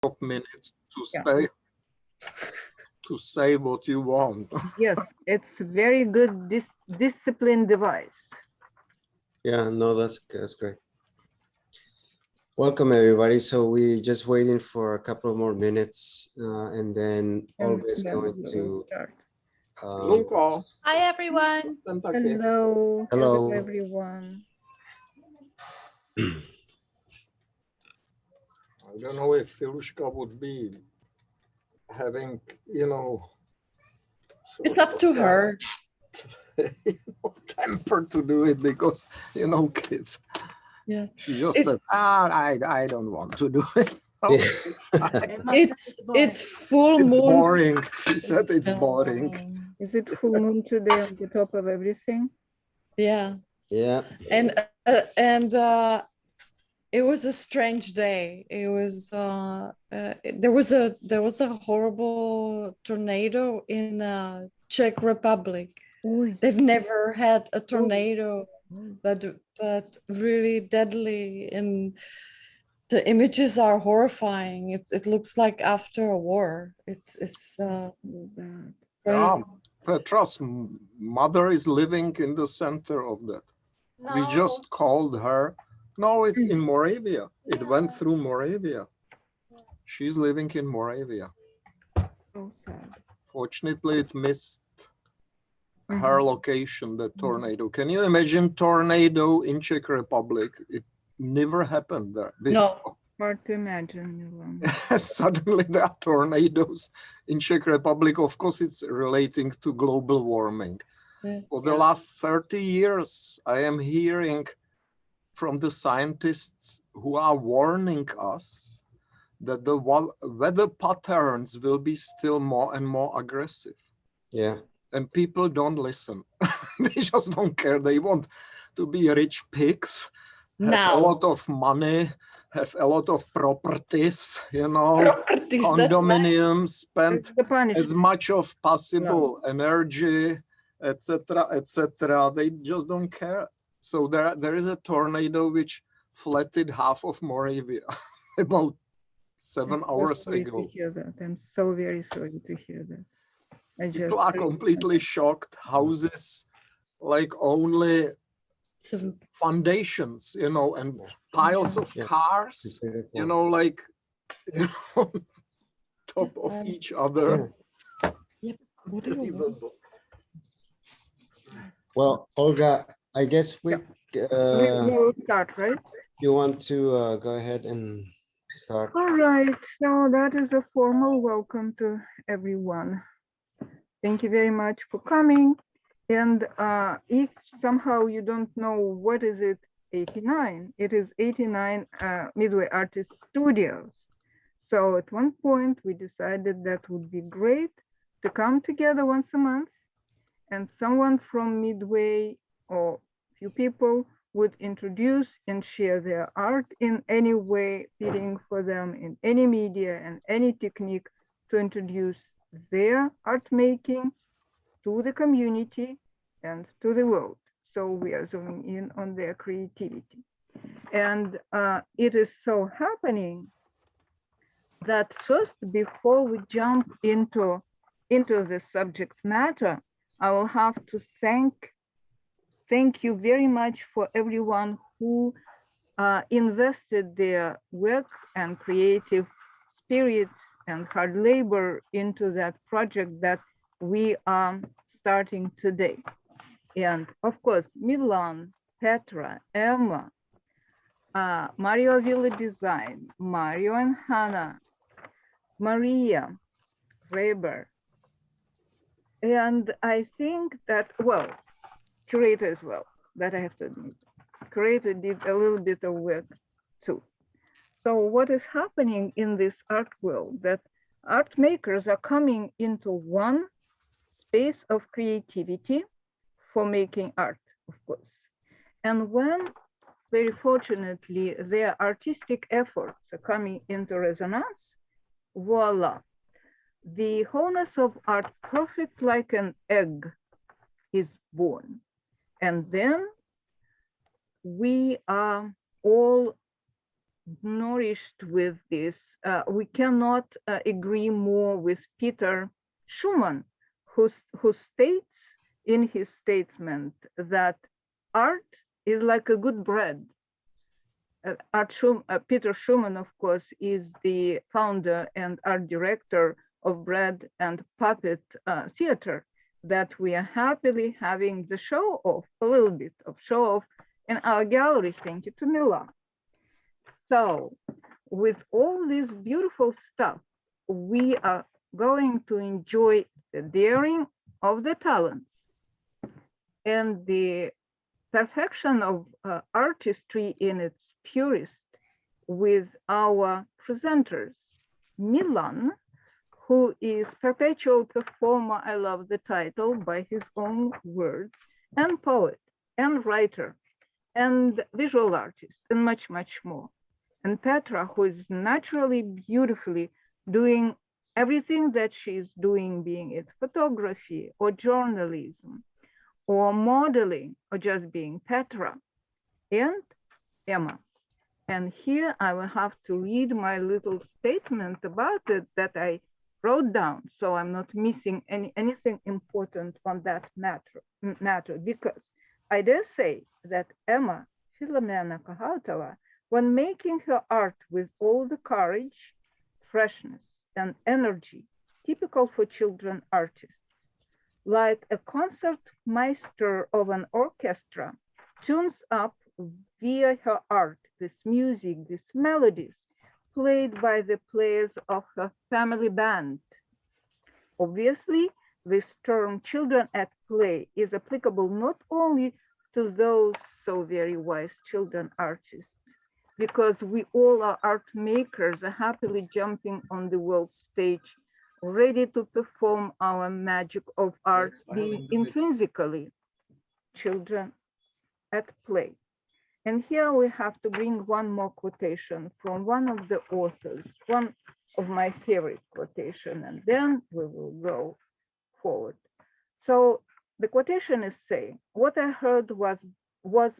of minutes to say what you want. Yes, it's a very good discipline device. Yeah, no, that's great. Welcome everybody. So we just waiting for a couple of more minutes, and then Olga is going to start. Hi everyone. Hello. Hello everyone. I don't know if Filushka would be having, It's up to her. temper to do it because, kids. Yeah. She just said, I don't want to do it. It's full It's moon. boring. She said it's boring. Is it full moon today on the top of everything? Yeah. Yeah. And it was a strange day. It was there was a horrible tornado in Czech Republic. They've never had a tornado, but really deadly, and the images are horrifying. It looks like after a war. It's Yeah, Petra's mother is living in the center of that. No. We just called her. No, it's in Moravia. It went through Moravia. She's living in Moravia. Okay. Fortunately, it missed her location, the tornado. Can you imagine tornado in Czech Republic? It never happened there before. No. Hard to imagine. Suddenly there are tornadoes in Czech Republic. Of course, it's relating to global warming. Yeah. For the last 30 years, I am hearing from the scientists who are warning us that the weather patterns will be still more and more aggressive. Yeah. And people don't listen. They just don't care. They want to be rich pigs, have a lot of money, have a lot of properties, condominiums, spend as much of possible energy, etc., etc. They just don't care. So there is a tornado which flattened half of Moravia about 7 hours ago. To hear that. I'm so very sorry to hear that. People are completely shocked. Houses like only foundations, and piles of cars, like top of each other. Well, Olga, I guess we will start, right? You want to go ahead and start? All right. So that is a formal welcome to everyone. Thank you very much for coming. And if somehow you don't know what is it 89, it is 89 Midway Artist Studios. So at one point we decided that would be great to come together once a month, and someone from Midway or a few people would introduce and share their art in any way fitting for them, in any media and any technique, to introduce their art making to the community and to the world. So we are zooming in on their creativity. And it is so happening that first, before we jump into the subject matter, I will have to thank you very much for everyone who invested their work and creative spirit and hard labor into that project that we are starting today. And of course, Milan, Petra, Emma, Mario Villa Design, Mario and Hannah, Maria, Reber, and I think that, well, curator as well, that I have to admit. Curator did a little bit of work too. So what is happening in this art world, that art makers are coming into one space of creativity for making art, of course. And when, very fortunately, their artistic efforts are coming into resonance, voila, the wholeness of art, perfect like an egg, is born. And then we are all nourished with this. We cannot agree more with Peter Schumann, who states in his statement that art is like a good bread. Peter Schumann, of course, is the founder and art director of Bread and Puppet Theater that we are happily having the show of, a little bit of show off in our gallery. Thank you to Milan. So with all this beautiful stuff, we are going to enjoy the daring of the talents and the perfection of artistry in its purest with our presenters, Milan, who is Perpetual Performer, I love the title, by his own words, and poet, and writer, and visual artist, and much, much more. And Petra, who is naturally, beautifully doing everything that she's doing, being it photography or journalism, or modeling, or just being Petra, and Emma. And here I will have to read my little statement about it that I wrote down, so I'm not missing anything important on that matter, because I dare say that Emma, Filomena Kohoutova, when making her art with all the courage, freshness, and energy typical for children artists, like a concertmeister of an orchestra, tunes up via her art this music, these melodies played by the players of her family band. Obviously, this term children at play is applicable not only to those so very wise children artists, because we all are art makers, are happily jumping on the world stage, ready to perform our magic of art, being intrinsically children at play. And here we have to bring one more quotation from one of the authors, one of my favorite quotation, and then we will go forward. So the quotation is saying, what I heard was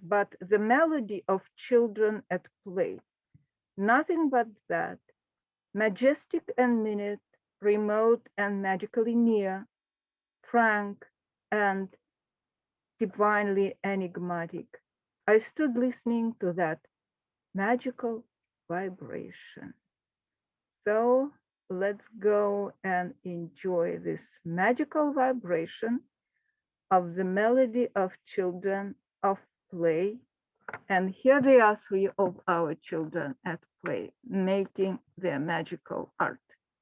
but the melody of children at play, nothing but that, majestic and minute, remote and magically near, frank and divinely enigmatic. I stood listening to that magical vibration. So let's go and enjoy this magical vibration of the melody of children of play. And here they are, three of our children at play, making their magical art.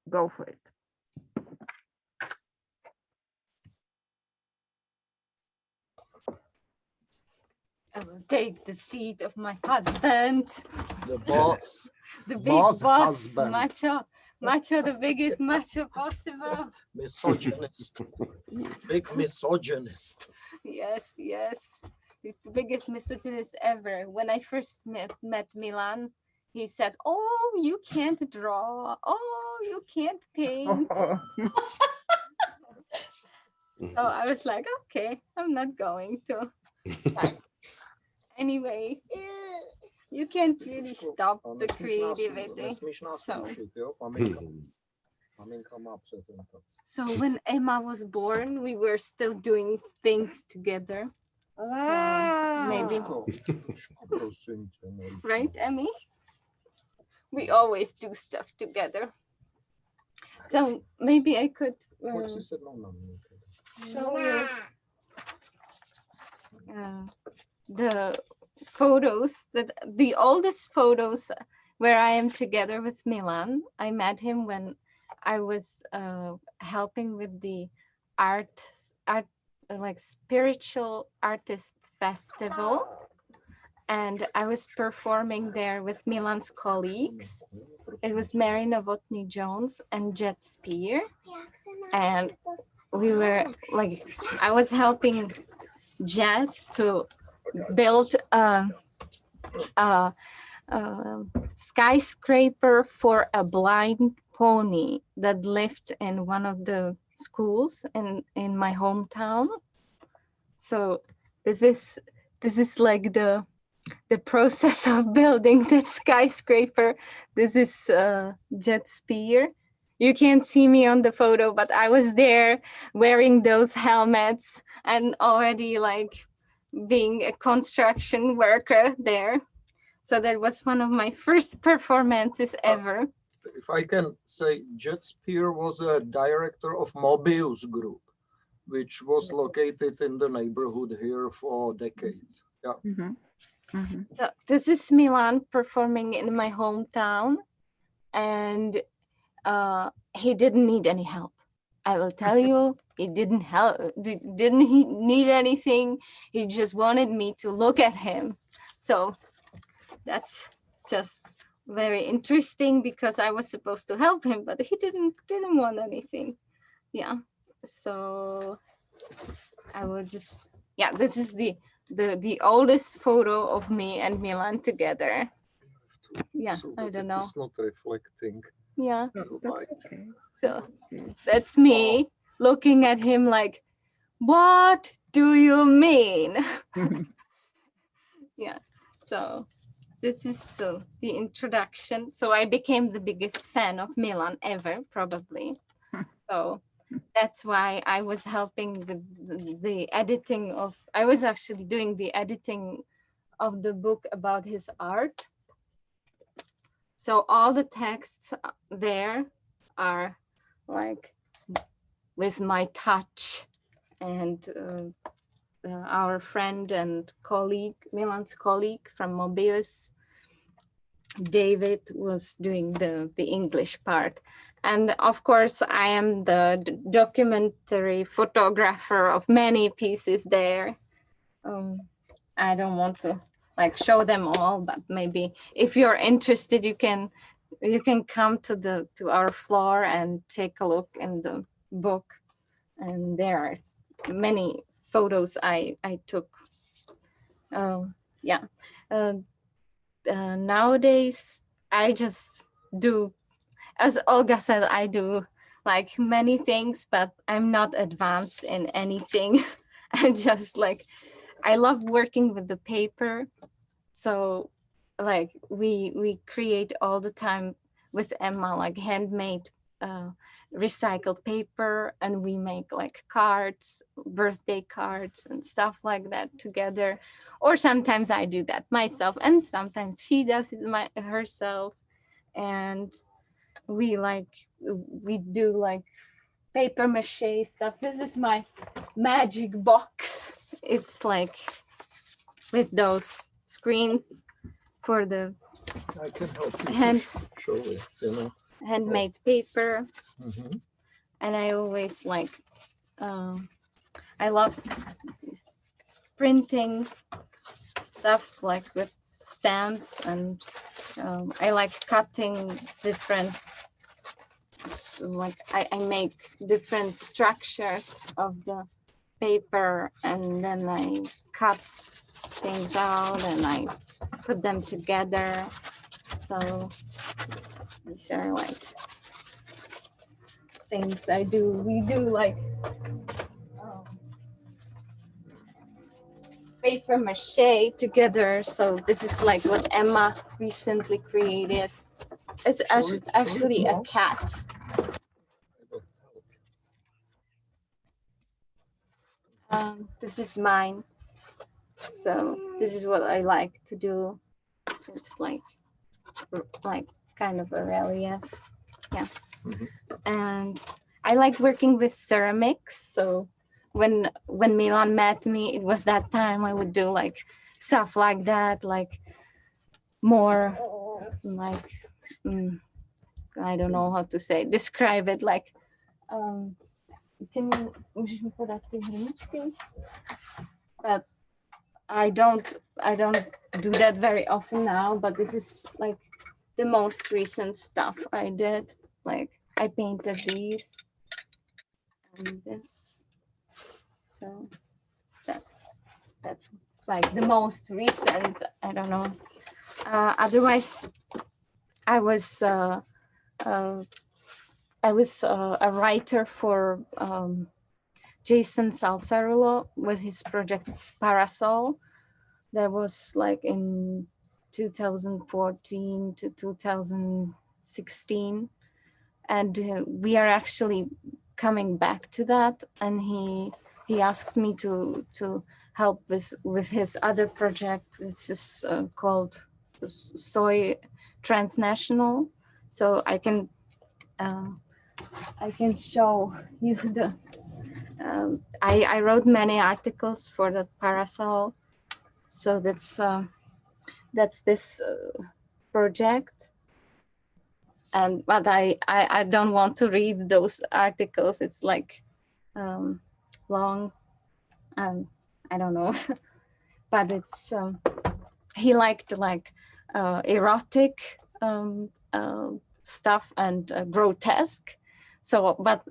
Go for it. I will take the seat of my husband. The boss. The big Boss boss, husband. macho, the biggest macho possible. Misogynist. Big misogynist. Yes. He's the biggest misogynist ever. When I first met Milan, he said, oh, you can't draw. Oh, you can't paint. So I was like, okay, I'm not going to. But anyway, you can't really stop the creativity. So when Emma was born, we were still doing things together. So maybe, right, Emmy? We always do stuff together. So maybe I could show you the photos, the oldest photos where I am together with Milan. I met him when I was helping with the art like spiritual artist festival, and I was performing there with Milan's colleagues. It was Mary Novotny Jones and Jet Spear, and we were like, I was helping Jet to build a skyscraper for a blind pony that lived in one of the schools in my hometown. So this is like the the process of building that skyscraper. This is jet spear. You can't see me on the photo, but I was there wearing those helmets and already like being a construction worker there. So that was one of my first performances ever. If I can say, Jet Spear was a director of Mobius Group, which was located in the neighborhood here for decades. Yeah. So this is Milan performing in my hometown, and he didn't need any help. I will tell you, he didn't need anything. He just wanted me to look at him. So that's just very interesting because I was supposed to help him, but he didn't want anything. Yeah. So I will just, yeah, this is the oldest photo of me and Milan together. Yeah, So I don't know. It's not reflecting. Yeah. Okay. So that's me looking at him like, what do you mean? Yeah. So this is the introduction. So I became the biggest fan of Milan ever, probably. So that's why I was helping with the editing of, I was actually doing the editing of the book about his art. So all the texts there are like with my touch, and our friend and colleague, Milan's colleague from Mobius, David, was doing the English part. And of course, I am the documentary photographer of many pieces there. I don't want to like show them all, but maybe if you're interested, you can come to our floor and take a look in the book. And there are many photos I took. Yeah. Nowadays, I just do, as Olga said, I do like many things, but I'm not advanced in anything. I just like, I love working with the paper. So like we create all the time with Emma, like handmade recycled paper, and we make like cards, birthday cards and stuff like that together. Or sometimes I do that myself, and sometimes she does it herself. And we do like paper mache stuff. This is my magic box. It's like with those screens for the I can help you show it, you know. Handmade paper. Mm-hmm. And I always like, I love printing stuff like with stamps, and I like cutting different, like I make different structures of the paper, and then I cut things out and I put them together. So these are like things I do. We do like paper mache together. So this is like what Emma recently created. It's actually a cat. This is mine. So this is what I like to do. It's like kind of a relief. Yeah. Mm-hmm. And I like working with ceramics. So when Milan met me, it was that time I would do like stuff like that, like more like I don't know how to say, describe it, like můžeš mi podat ty hrničky? But I don't do that very often now, but this is like the most recent stuff I did. Like I painted these and this. So that's like the most recent. I don't know. Otherwise, I was a writer for Jason Salsarulo with his project Parasol. That was like in 2014 to 2016. And we are actually coming back to that. And he asked me to help with his other project, which is called Soy Transnational. So I can show you the. I wrote many articles for the Parasol, so that's this project. But I don't want to read those articles. It's like long, and I don't know. But it's he liked like erotic stuff and grotesque. So, but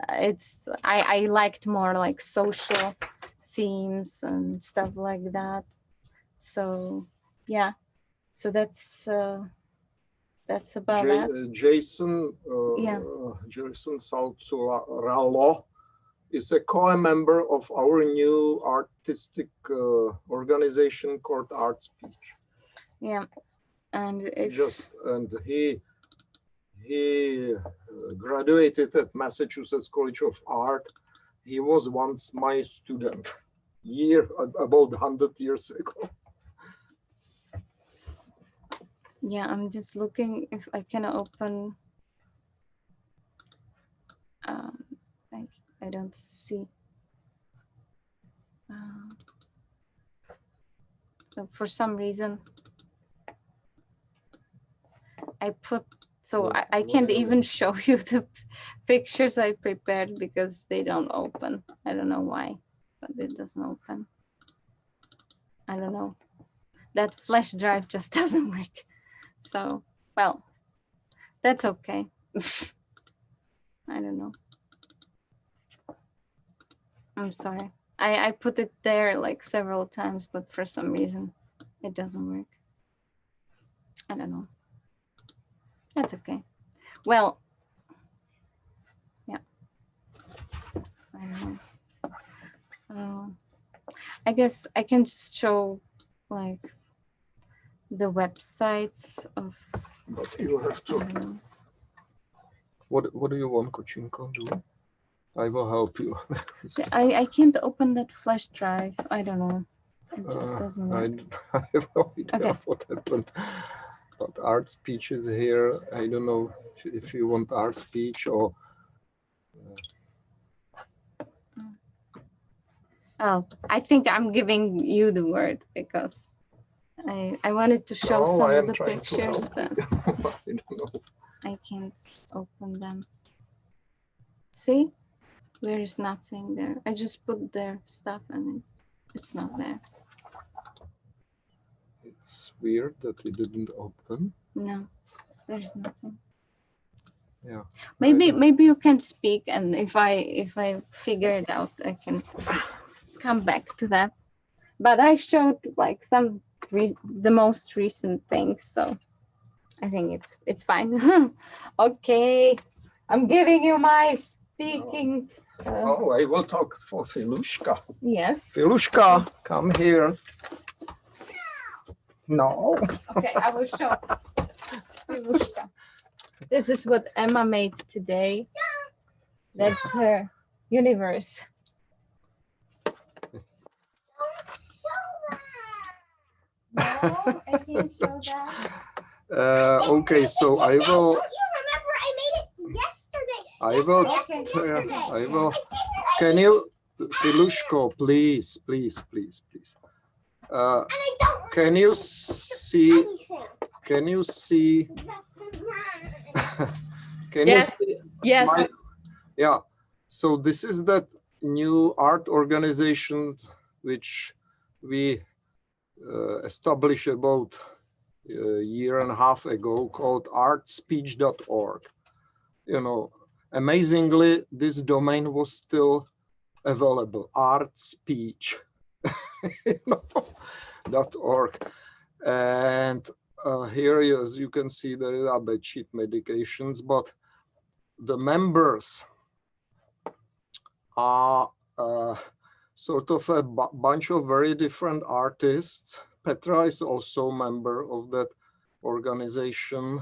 I liked more like social themes and stuff like that. So yeah, so that's about that. Jason Jason Salzuralo is a co-member of our new artistic organization called Art Speech. Yeah, and he graduated at Massachusetts College of Art. He was once my student, about 100 years ago. Yeah, I'm just looking if I can open. I don't see. For some reason, I put. So I can't even show you the pictures I prepared because they don't open. I don't know why, but it doesn't open. I don't know. That flash drive just doesn't work. So, well, that's okay. I don't know. I'm sorry. I put it there like several times, but for some reason it doesn't work. I don't know. That's okay. Well, yeah. I don't know. I guess I can just show like the websites of. But you have to. What do you want, Kochinko, do? I will help you. I can't open that flash drive. I don't know. It just doesn't work. I have no idea what happened. But Art Speech is here. I don't know if you want Art Speech or. Oh, I think I'm giving you the word because I wanted to show some of the pictures, but I don't know. I can't open them. See? There is nothing there. I just put their stuff and it's not there. It's weird that it didn't open. No, there's nothing. Yeah. Maybe you can speak, and if I figure it out, I can come back to that. But I showed like the most recent things, so I think it's fine. Okay, I'm giving you my speaking. I will talk for Filushka. Yes. Filushka, come here. No. Okay, I will show Filushka. This is what Emma made today. That's her universe. No, I can't show that. Okay, so I will. Don't you remember I made it yesterday? I will. Can you, Filushko, please. Can you see? Can you see? Can you see? Yes. Yeah. So this is that new art organization which we established about a year and a half ago called art.Speech.org. You know, amazingly, this domain was still available, art.Speech. .org. And here, as you can see, there are bedsheet medications, but the members are sort of a bunch of very different artists, Petra is also a member of that organization.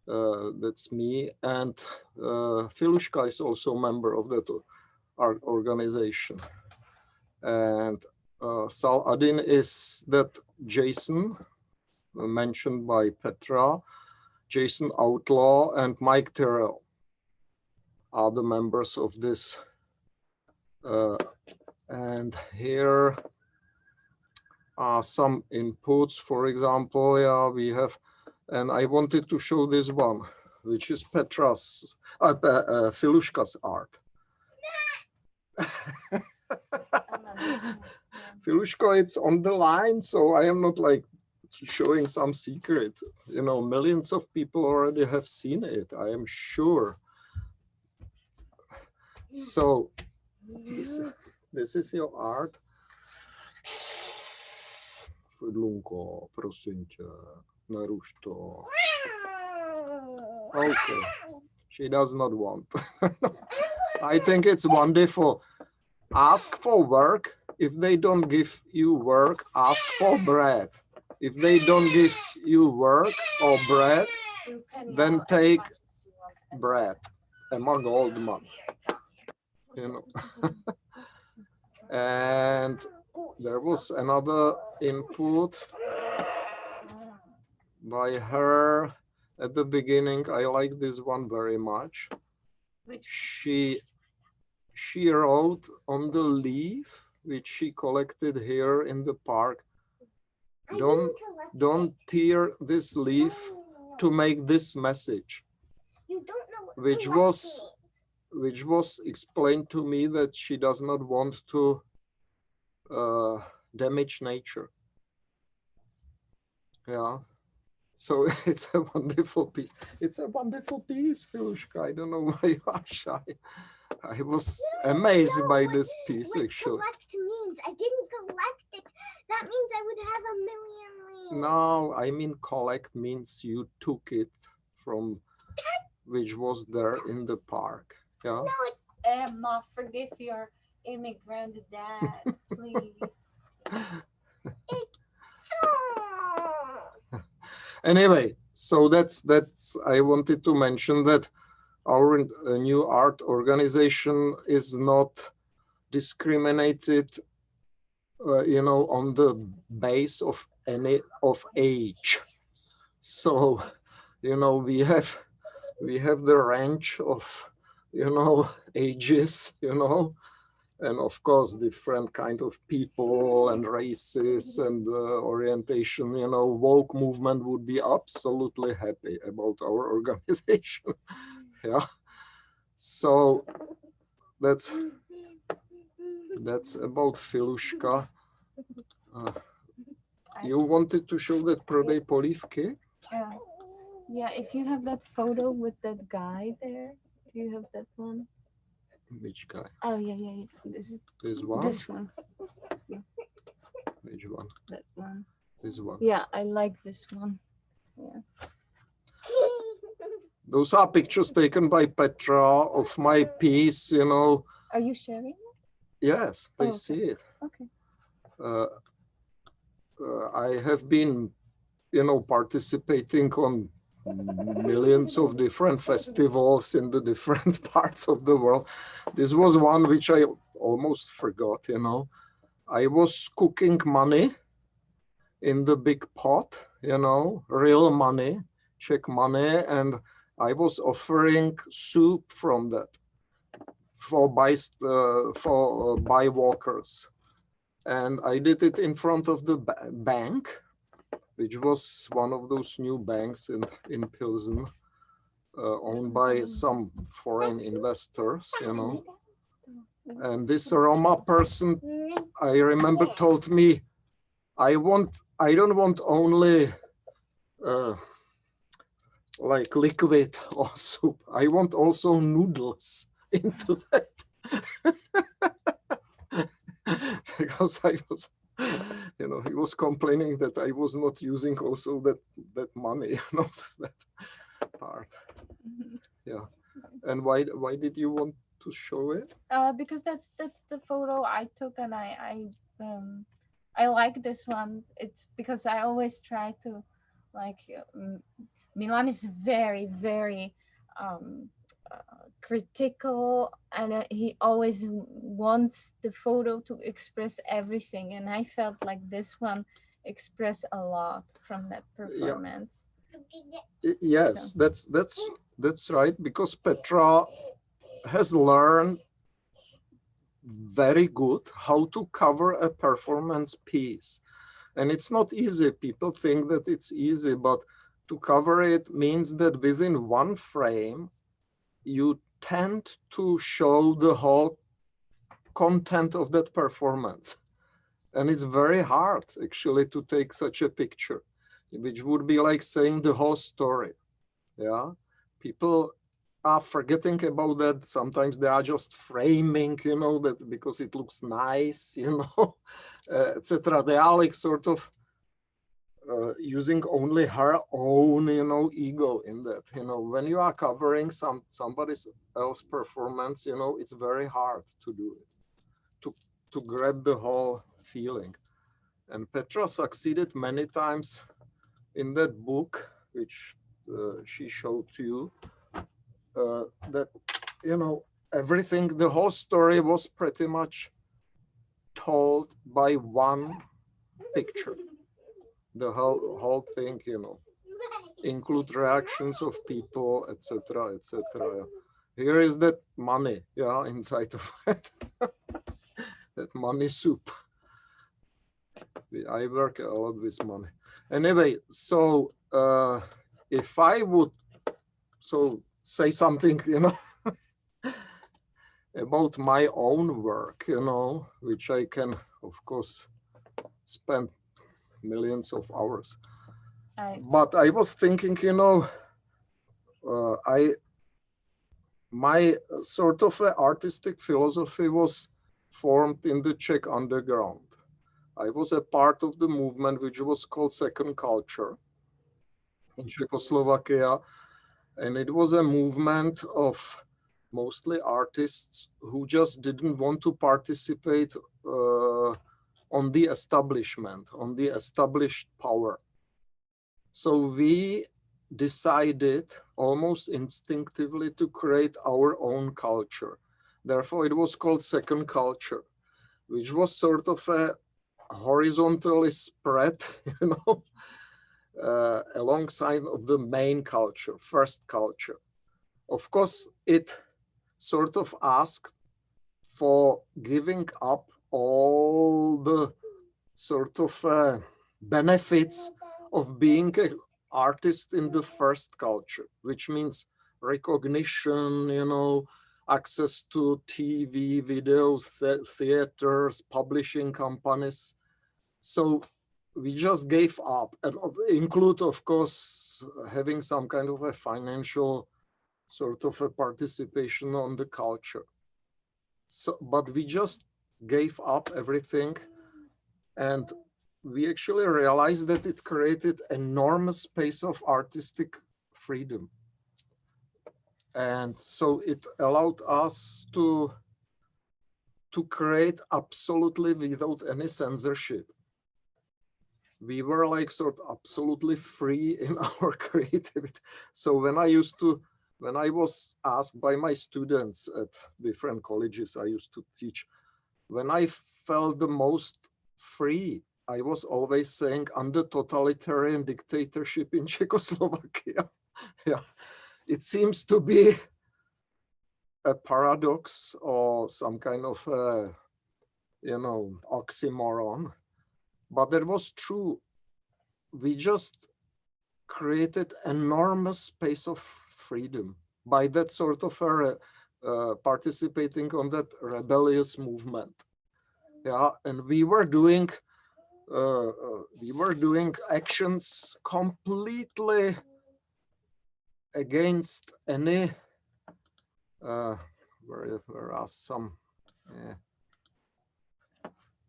That's me. And Filushka is also a member of that art organization. And Saladin is that Jason, mentioned by Petra, Jason Outlaw, and Mike Terrell are the members of this. And here are some inputs. For example, yeah, we have, and I wanted to show this one, which is Petra's, Filushka's art. Filushka, it's on the line, so I am not like showing some secret. You know, millions of people already have seen it, I am sure. So this is your art. Fidlunko, prosím tě, neruš to. Okay, she does not want. I think it's wonderful. Ask for work. If they don't give you work, ask for bread. If they don't give you work or bread, then take bread. Emma Goldman. You know. And there was another input by her at the beginning. I like this one very much. She wrote on the leaf which she collected here in the park, don't tear this leaf to make this message, which was explained to me that she does not want to damage nature. Yeah, so it's a wonderful piece. It's a wonderful piece, Filushka. I don't know why you are shy. I was amazed by this piece, actually. Collect means I didn't collect it. That means I would have a million leaves. No, I mean collect means you took it from which was there in the park. Yeah. No, Emma, forgive your immigrant dad, please. Anyway, so that's I wanted to mention that our new art organization is not discriminated, you know, on the base of any of age. So, you know, we have the range of, you know, ages, you know, and of course different kind of people and races and orientation. You know, woke movement would be absolutely happy about our organization. Yeah, so that's about Filushka. You wanted to show that Prodej polívky? Yeah, if you have that photo with that guy there, do you have that one? Which guy? Oh yeah. This one? This one. Which one? That one. This one. Yeah, I like this one. Yeah. Those are pictures taken by Petra of my piece, you know. Are you sharing it? Yes, they okay. see it. Okay. I have been, you know, participating on millions of different festivals in the different parts of the world. This was one which I almost forgot, you know. I was cooking money in the big pot, you know, real money, Czech money, and I was offering soup from that for bywalkers. And I did it in front of the bank, which was one of those new banks in Pilsen, owned by some foreign investors, you know. And this Roma person, I remember, told me, I don't want only like liquid or soup. I want also noodles into that. Because I was, you know, he was complaining that I was not using also that money, you know, that part. Yeah. And why did you want to show it? Because that's the photo I took, and I I like this one. It's because I always try to, like, Milan is very, very critical, and he always wants the photo to express everything. And I felt like this one expressed a lot from that performance. Yes, that's right, because Petra has learned very good how to cover a performance piece. And it's not easy. People think that it's easy, but to cover it means that within one frame, you tend to show the whole content of that performance. And it's very hard actually to take such a picture, which would be like saying the whole story. Yeah, people are forgetting about that. Sometimes they are just framing, you know, that because it looks nice, you know, etc. They are like sort of using only her own, you know, ego in that. You know, when you are covering somebody else's performance, you know, it's very hard to do it, to grab the whole feeling. And Petra succeeded many times in that book, which she showed to you, that, you know, everything, the whole story was pretty much told by one picture. The whole thing, you know, include reactions of people, etc., etc. Here is that money, yeah, inside of it, that money soup. I work a lot with money. Anyway, so if I would say something, you know, about my own work, you know, which I can, of course, spend millions of hours. But I was thinking, you know, my sort of artistic philosophy was formed in the Czech underground. I was a part of the movement which was called Second Culture in Czechoslovakia. And it was a movement of mostly artists who just didn't want to participate on the establishment, on the established power. So we decided almost instinctively to create our own culture. Therefore, it was called Second Culture, which was sort of a horizontally spread, you know, alongside of the main culture, first culture. Of course, it sort of asked for giving up all the sort of benefits of being an artist in the first culture, which means recognition, you know, access to TV, videos, theaters, publishing companies. So we just gave up, and include, of course, having some kind of a financial sort of a participation on the culture. So, but we just gave up everything, and we actually realized that it created enormous space of artistic freedom. And so it allowed us to create absolutely without any censorship. We were like sort of absolutely free in our creativity. So when I was asked by my students at different colleges I used to teach, when I felt the most free, I was always saying under totalitarian dictatorship in Czechoslovakia. Yeah, it seems to be a paradox or some kind of you know, oxymoron, but that was true. We just created enormous space of freedom by that sort of participating on that rebellious movement. Yeah, and we were doing actions completely against any where are some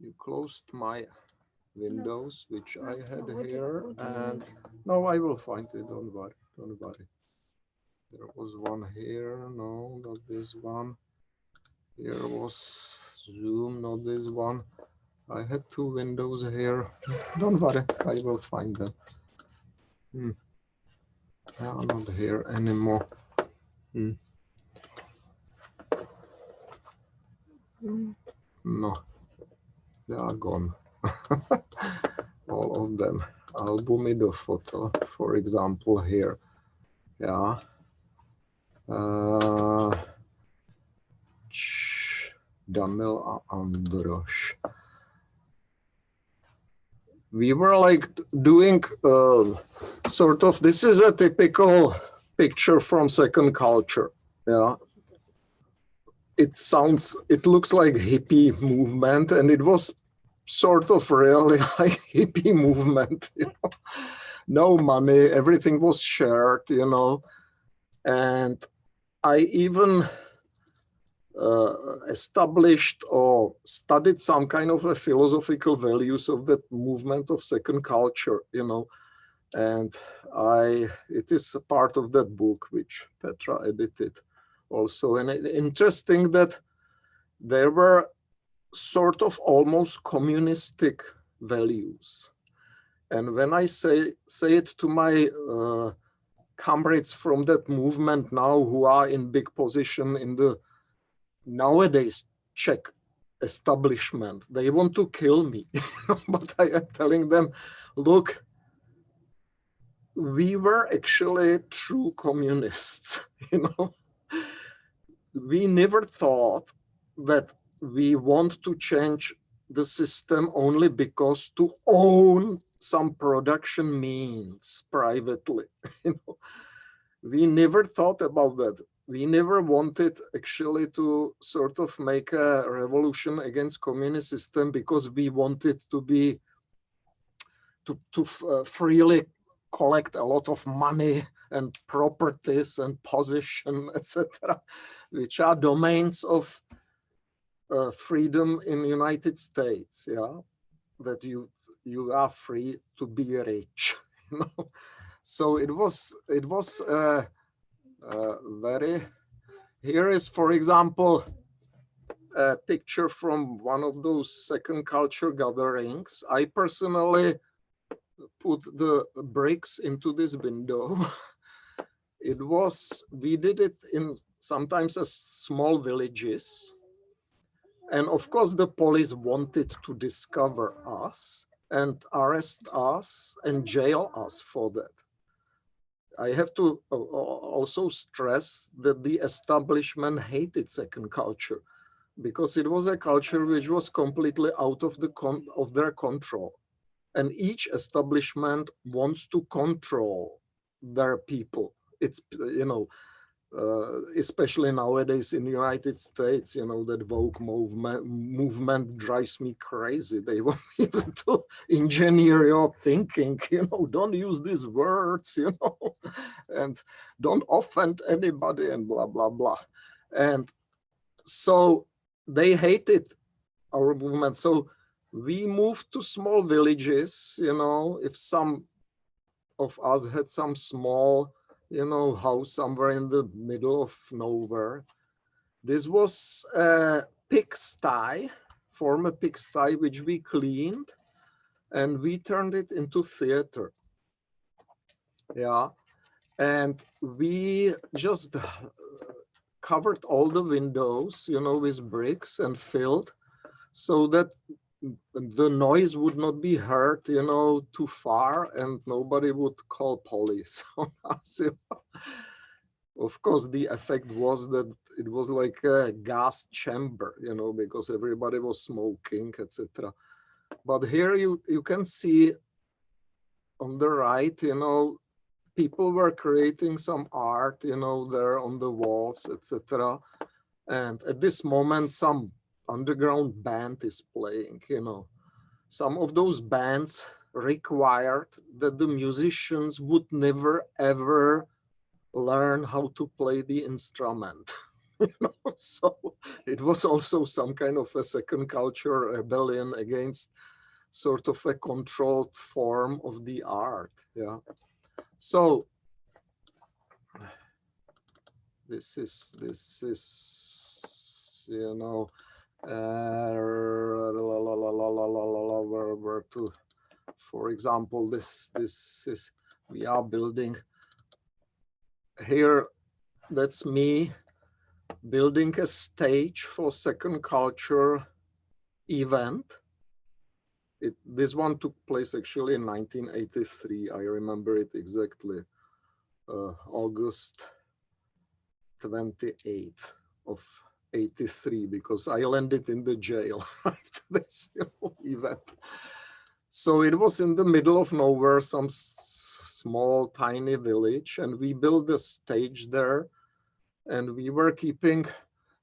you closed my windows, which I had here, and no, I will find it, don't worry. There was one here, no, not this one. Here was Zoom, not this one. I had two windows here. Don't worry, I will find them. They are not here anymore. No, they are gone. All of them. Albumy do photo, for example, here. Yeah. Daniel Androš. We were like doing sort of, this is a typical picture from second culture. Yeah. It looks like hippie movement, and it was sort of really like hippie movement, you know. No money, everything was shared, you know. And I even established or studied some kind of a philosophical values of that movement of second culture, you know. And it is a part of that book which Petra edited also. And interesting that there were sort of almost communistic values. And when I say it to my comrades from that movement now who are in big position in the nowadays Czech establishment, they want to kill me. But I am telling them, look, we were actually true communists, you know. We never thought that we want to change the system only because to own some production means privately, you know. We never thought about that. We never wanted actually to sort of make a revolution against communist system because we wanted to be to freely collect a lot of money and properties and position, etc., which are domains of freedom in United States. Yeah, that you are free to be rich. You know? So it was very. Here is, for example, a picture from one of those second culture gatherings. I personally put the bricks into this window. We did it in sometimes as small villages. And of course, the police wanted to discover us and arrest us and jail us for that. I have to also stress that the establishment hated second culture because it was a culture which was completely out of their control. And each establishment wants to control their people. It's, you know, especially nowadays in the United States, you know, that woke movement drives me crazy. They want even to engineer your thinking, you know, don't use these words, you know, and don't offend anybody and blah, blah, blah. And so they hated our movement. So we moved to small villages, you know, if some of us had some small, you know, house somewhere in the middle of nowhere. This was a pigsty, former pigsty, which we cleaned and we turned it into theater. Yeah. And we just covered all the windows, you know, with bricks and filled so that the noise would not be heard, you know, too far and nobody would call police on us. You know? Of course, the effect was that it was like a gas chamber, you know, because everybody was smoking, etc. But here you can see on the right, you know, people were creating some art, you know, there on the walls, etc. And at this moment, some underground band is playing, you know. Some of those bands required that the musicians would never ever learn how to play the instrument. You know? So it was also some kind of a second culture rebellion against sort of a controlled form of the art. Yeah. So this is, you know, Where to, for example, this is, we are building here, that's me building a stage for second culture event. This one took place actually in 1983. I remember it exactly, August 28th of 83, because I landed in the jail after this event. So it was in the middle of nowhere, some small tiny village, and we built a stage there, and we were keeping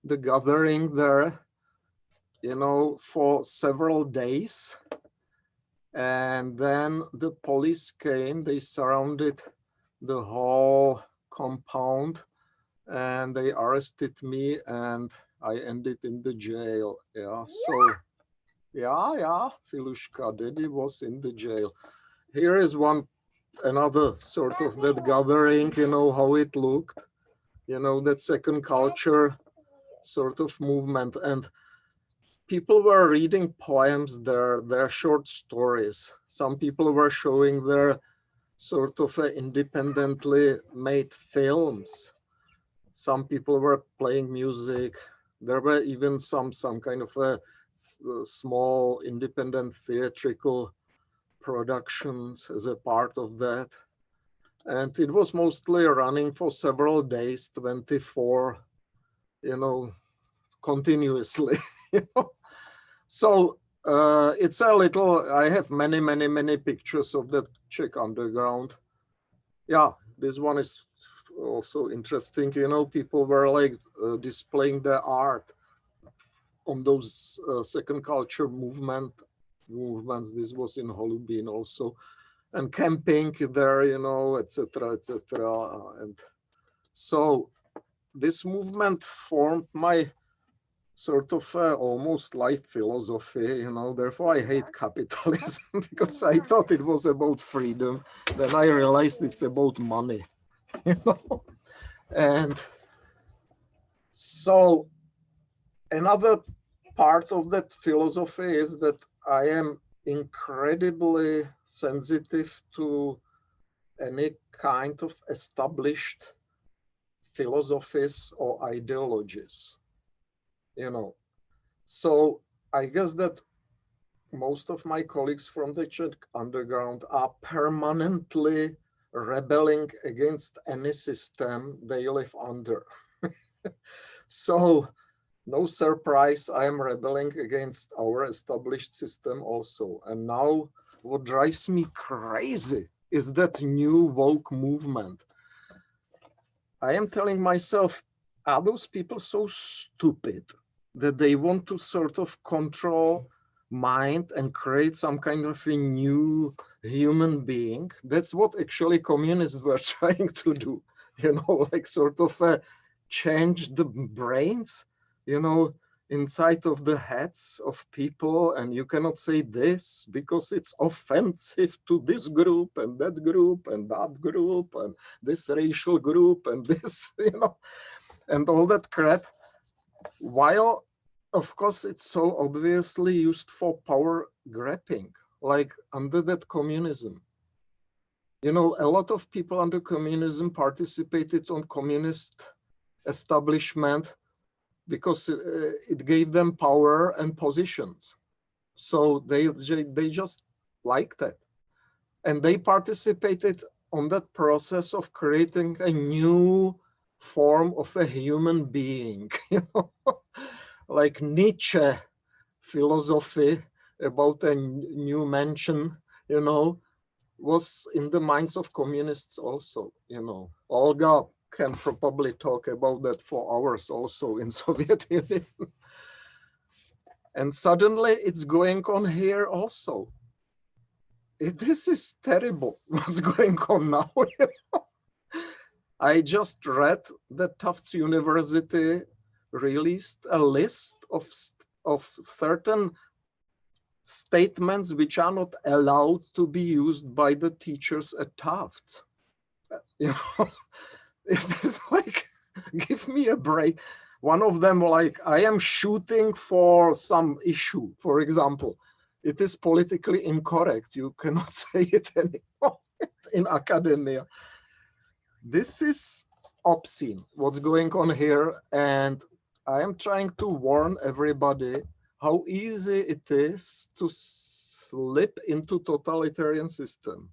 the gathering there, you know, for several days. And then the police came, they surrounded the whole compound, and they arrested me, and I ended in the jail. Yeah, so yeah, Filushka, Daddy was in the jail. Here is another sort of that gathering, you know, how it looked, you know, that second culture sort of movement. And people were reading poems there, their short stories. Some people were showing their sort of independently made films. Some people were playing music. There were even some kind of a small independent theatrical productions as a part of that. And it was mostly running for several days, 24, you know, continuously. You know? So it's a little, I have many pictures of the Czech underground. Yeah, this one is also interesting. You know, people were like displaying their art on those second culture movements. This was in Holubin also, and camping there, you know, etc. And so this movement formed my sort of almost life philosophy, you know. Therefore I hate capitalism because I thought it was about freedom. Then I realized it's about money, you know. And so another part of that philosophy is that I am incredibly sensitive to any kind of established philosophies or ideologies, you know. So I guess that most of my colleagues from the Czech underground are permanently rebelling against any system they live under. So no surprise, I am rebelling against our established system also. And now what drives me crazy is that new woke movement. I am telling myself, are those people so stupid that they want to sort of control mind and create some kind of a new human being? That's what actually communists were trying to do, you know, like sort of change the brains, you know, inside of the heads of people, and you cannot say this because it's offensive to this group and that group and that group and this racial group and this, you know, and all that crap. While, of course, it's so obviously used for power grabbing, like under that communism. You know, a lot of people under communism participated on communist establishment because it gave them power and positions. So they just liked it. And they participated on that process of creating a new form of a human being, you know, like Nietzsche philosophy about a new mansion, you know, was in the minds of communists also, you know. Olga can probably talk about that for hours also in Soviet Union. And suddenly it's going on here also. This is terrible what's going on now. You know? I just read that Tufts University released a list of certain statements which are not allowed to be used by the teachers at Tufts. You know, it is like, give me a break. One of them, like, I am shooting for some issue, for example. It is politically incorrect. You cannot say it anymore in academia. This is obscene, what's going on here. And I am trying to warn everybody how easy it is to slip into totalitarian system.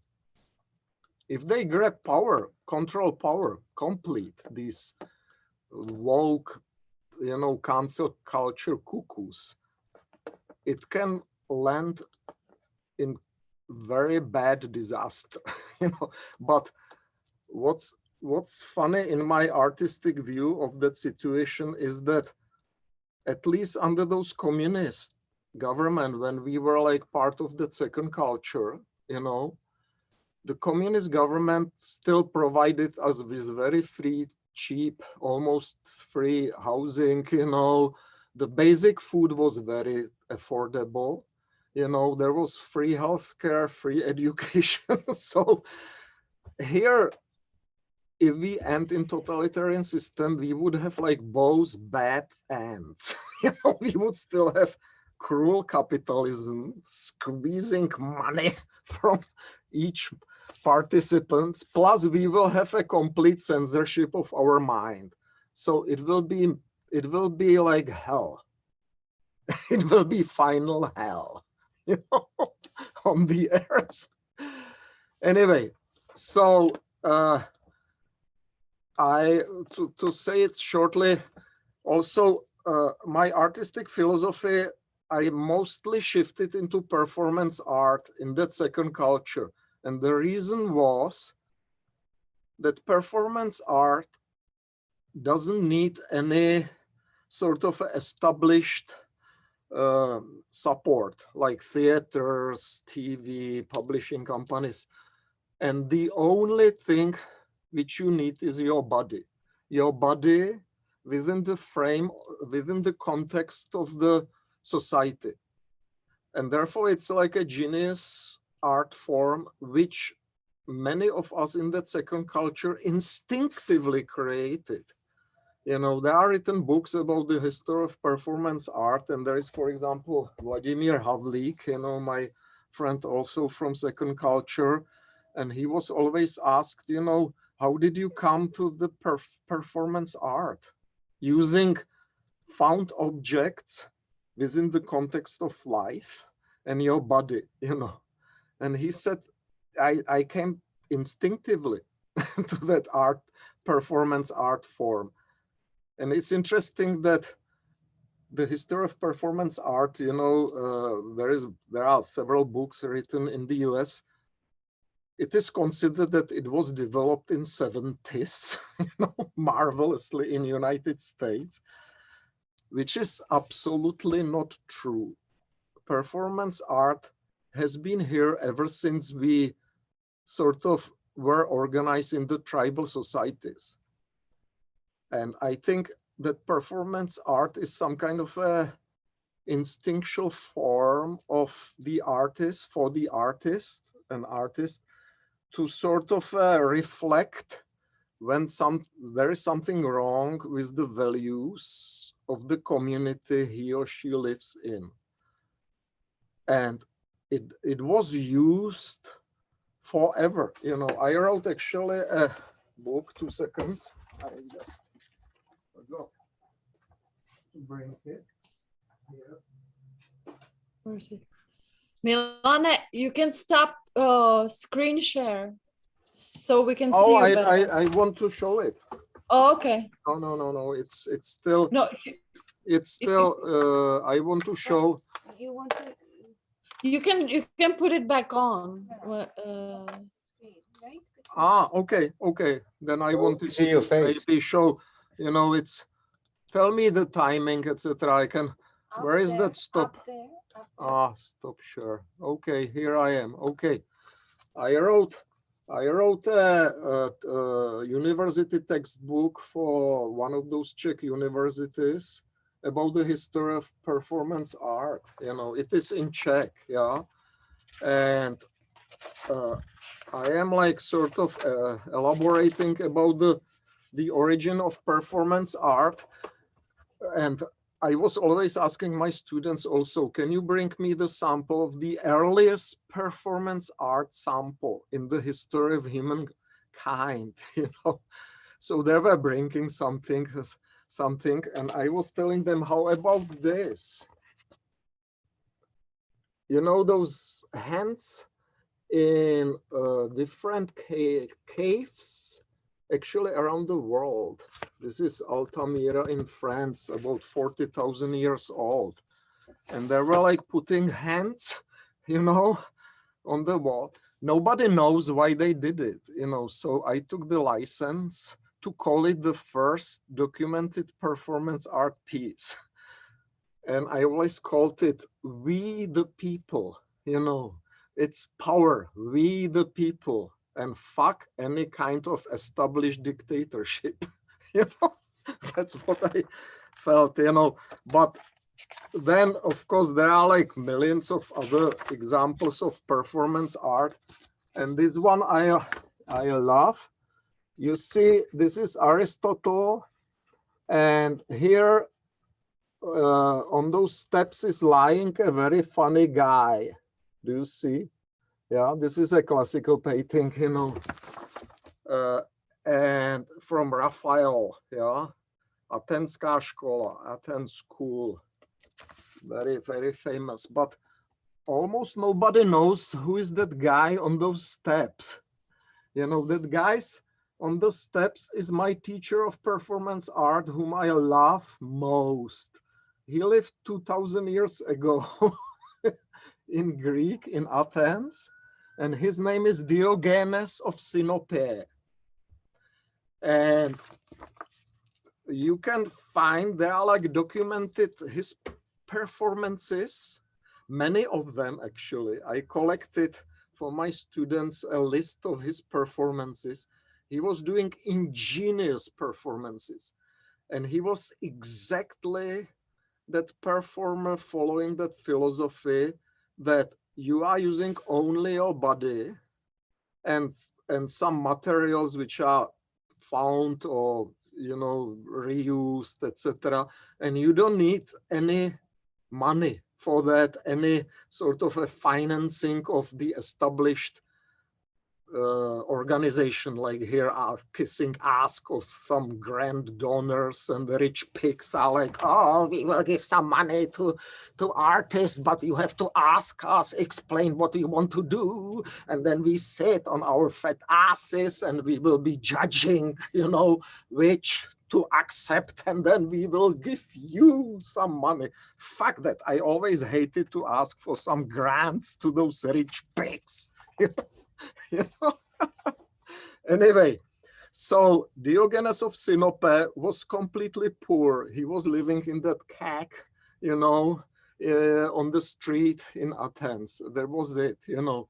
If they grab power, control power, complete these woke, cancel culture cuckoos, it can land in very bad disaster, But what's funny in my artistic view of that situation is that at least under those communist government, when we were like part of the second culture, the communist government still provided us with very free, cheap, almost free housing, the basic food was very affordable. There was free healthcare, free education. So here, if we end in totalitarian system, we would have like both bad ends. We would still have cruel capitalism squeezing money from each participants, plus we will have a complete censorship of our mind. So it will be like hell. It will be final hell, on the earth. Anyway, so to say it shortly, also my artistic philosophy, I mostly shifted into performance art in that second culture. And the reason was that performance art doesn't need any sort of established support like theaters, TV, publishing companies. And the only thing which you need is your body within the frame, within the context of the society. And therefore it's like a genius art form, which many of us in that second culture instinctively created. There are written books about the history of performance art. And there is, for example, Vladimir Havlík, my friend also from second culture. And he was always asked, how did you come to the performance art? Using found objects within the context of life and your body, And he said, I came instinctively to that performance art form. And it's interesting that the history of performance art, there are several books written in the US. It is considered that it was developed in 70s, marvelously in United States, which is absolutely not true. Performance art has been here ever since we sort of were organized in the tribal societies. And I think that performance art is some kind of a instinctual form of the artist, for the artist, an artist, to sort of reflect when there is something wrong with the values of the community he or she lives in. And it was used forever. I wrote actually a book, 2 seconds. I just forgot to bring it here. Where is it? Milana, you can stop screen share so we can see you better. I want to show it. Oh, okay. No. It's still. No, it's still. I want to show. You want to? You can put it back on. Okay. Then I want to see your face. Maybe show. It's. Tell me the timing, etc. I can. Where is that stop? Up there. Stop share. Okay, here I am. Okay, I wrote a university textbook for one of those Czech universities about the history of performance art. It is in Czech, yeah, and I am like sort of elaborating about the origin of performance art. And I was always asking my students also, can you bring me the sample of the earliest performance art sample in the history of humankind, you know? So they were bringing something, and I was telling them, how about this? You know, those hands in different caves, actually around the world. This is Altamira in France, about 40,000 years old. And they were like putting hands, you know, on the wall. Nobody knows why they did it, you know, so I took the license to call it the first documented performance art piece. And I always called it We the People, you know, it's power, we the people, and fuck any kind of established dictatorship, you know, that's what I felt, you know. But then, of course, there are like millions of other examples of performance art. And this one I love. You see, this is Aristotle. And here on those steps is lying a very funny guy. Do you see? Yeah, this is a classical painting, you know, and from Raphael, yeah, Atenská škola, Athens school, very, very famous, but almost nobody knows who is that guy on those steps. You know, that guy's on the steps is my teacher of performance art, whom I love most. He lived 2000 years ago in Greek, in Athens, and his name is Diogenes of Sinope. And you can find, there are like documented his performances, many of them actually. I collected for my students a list of his performances. He was doing ingenious performances, and he was exactly that performer following that philosophy that you are using only your body and some materials which are found or, you know, reused, etc. And you don't need any money for that, any sort of a financing of the established organization, like here are kissing ass of some grand donors, and the rich pigs are like, oh, we will give some money to artists, but you have to ask us, explain what you want to do, and then we sit on our fat asses and we will be judging, you know, which to accept, and then we will give you some money. Fuck that. I always hated to ask for some grants to those rich pigs. You know? Anyway, so Diogenes of Sinope was completely poor. He was living in that keg, you know, on the street in Athens. There was it, you know.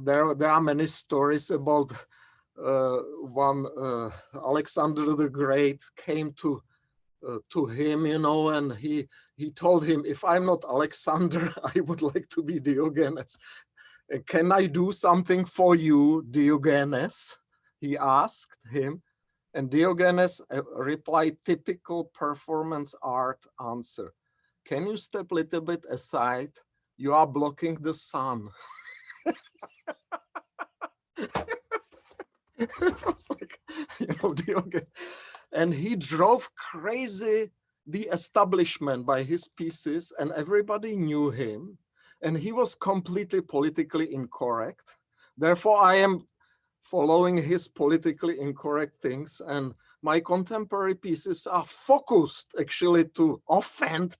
There are many stories about one Alexander the Great came to him, you know, and he told him, if I'm not Alexander, I would like to be Diogenes. Can I do something for you, Diogenes? He asked him. And Diogenes replied, typical performance art answer. Can you step a little bit aside? You are blocking the sun. It was like, you know, Diogenes. And he drove crazy the establishment by his pieces, and everybody knew him. And he was completely politically incorrect. Therefore, I am following his politically incorrect things. And my contemporary pieces are focused actually to offend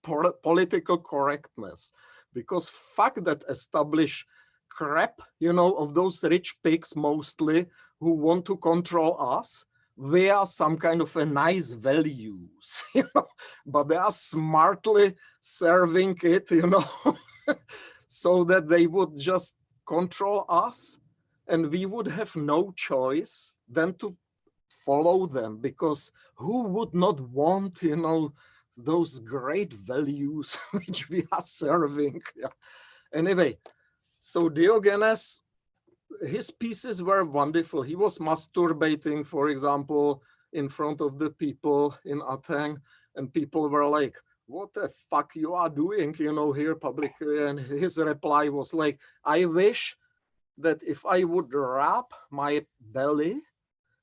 political correctness. Because fuck that established crap, you know, of those rich pigs mostly who want to control us. We are some kind of a nice values, you know, but they are smartly serving it, you know, so that they would just control us, and we would have no choice than to follow them, because who would not want, you know, those great values which we are serving? Yeah. Anyway, so Diogenes, his pieces were wonderful. He was masturbating, for example, in front of the people in Athens, and people were like, what the fuck you are doing, you know, here publicly? And his reply was like, I wish that if I would wrap my belly,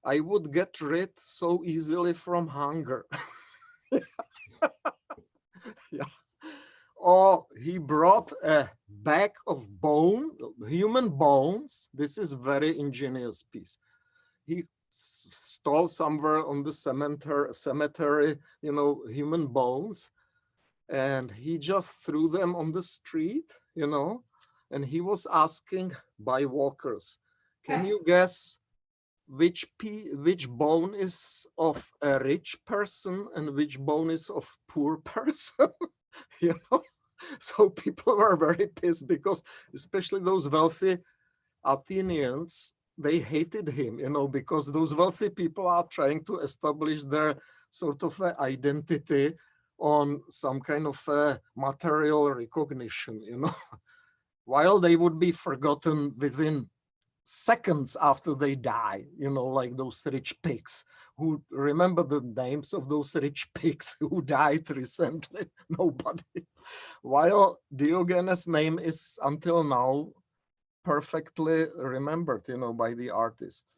I would get rid so easily from hunger. Yeah. Or he brought a bag of human bones. This is very ingenious piece. He stole somewhere on the cemetery, you know, human bones, and he just threw them on the street, you know, and he was asking bywalkers, can you guess which bone is of a rich person and which bone is of poor person? You know, so people were very pissed because especially those wealthy Athenians, they hated him, you know, because those wealthy people are trying to establish their sort of identity on some kind of material recognition, you know, while they would be forgotten within seconds after they die, you know, like those rich pigs. Who remember the names of those rich pigs who died recently? Nobody. While Diogenes' name is until now perfectly remembered, you know, by the artists.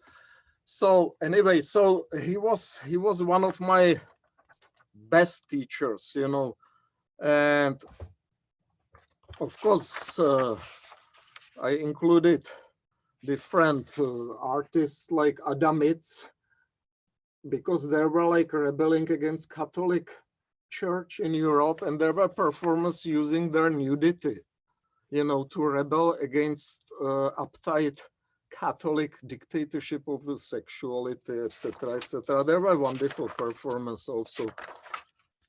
So anyway, so he was one of my best teachers, you know, and of course I included different artists like Adamites, because they were like rebelling against Catholic Church in Europe, and there were performers using their nudity, you know, to rebel against uptight Catholic dictatorship of the sexuality, etc., etc. There were wonderful performers also.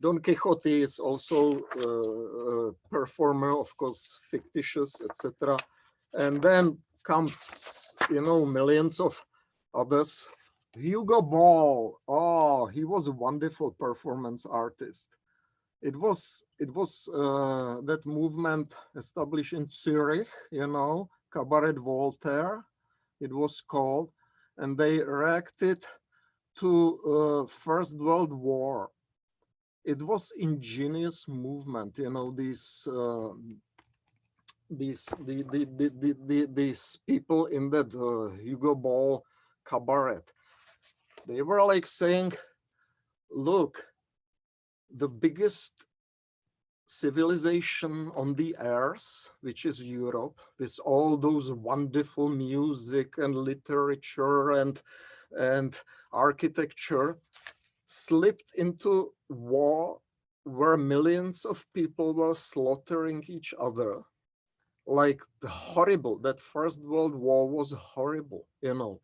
Don Quixote is also a performer, of course, fictitious, etc. And then comes, you know, millions of others. Hugo Ball, oh, he was a wonderful performance artist. It was that movement established in Zurich, you know, Cabaret Voltaire, it was called, and they reacted to First World War. It was ingenious movement, you know, these people in that Hugo Ball cabaret. They were like saying, look, the biggest civilization on the earth, which is Europe, with all those wonderful music and literature and architecture, slipped into war where millions of people were slaughtering each other. Like horrible, that First World War was horrible, you know,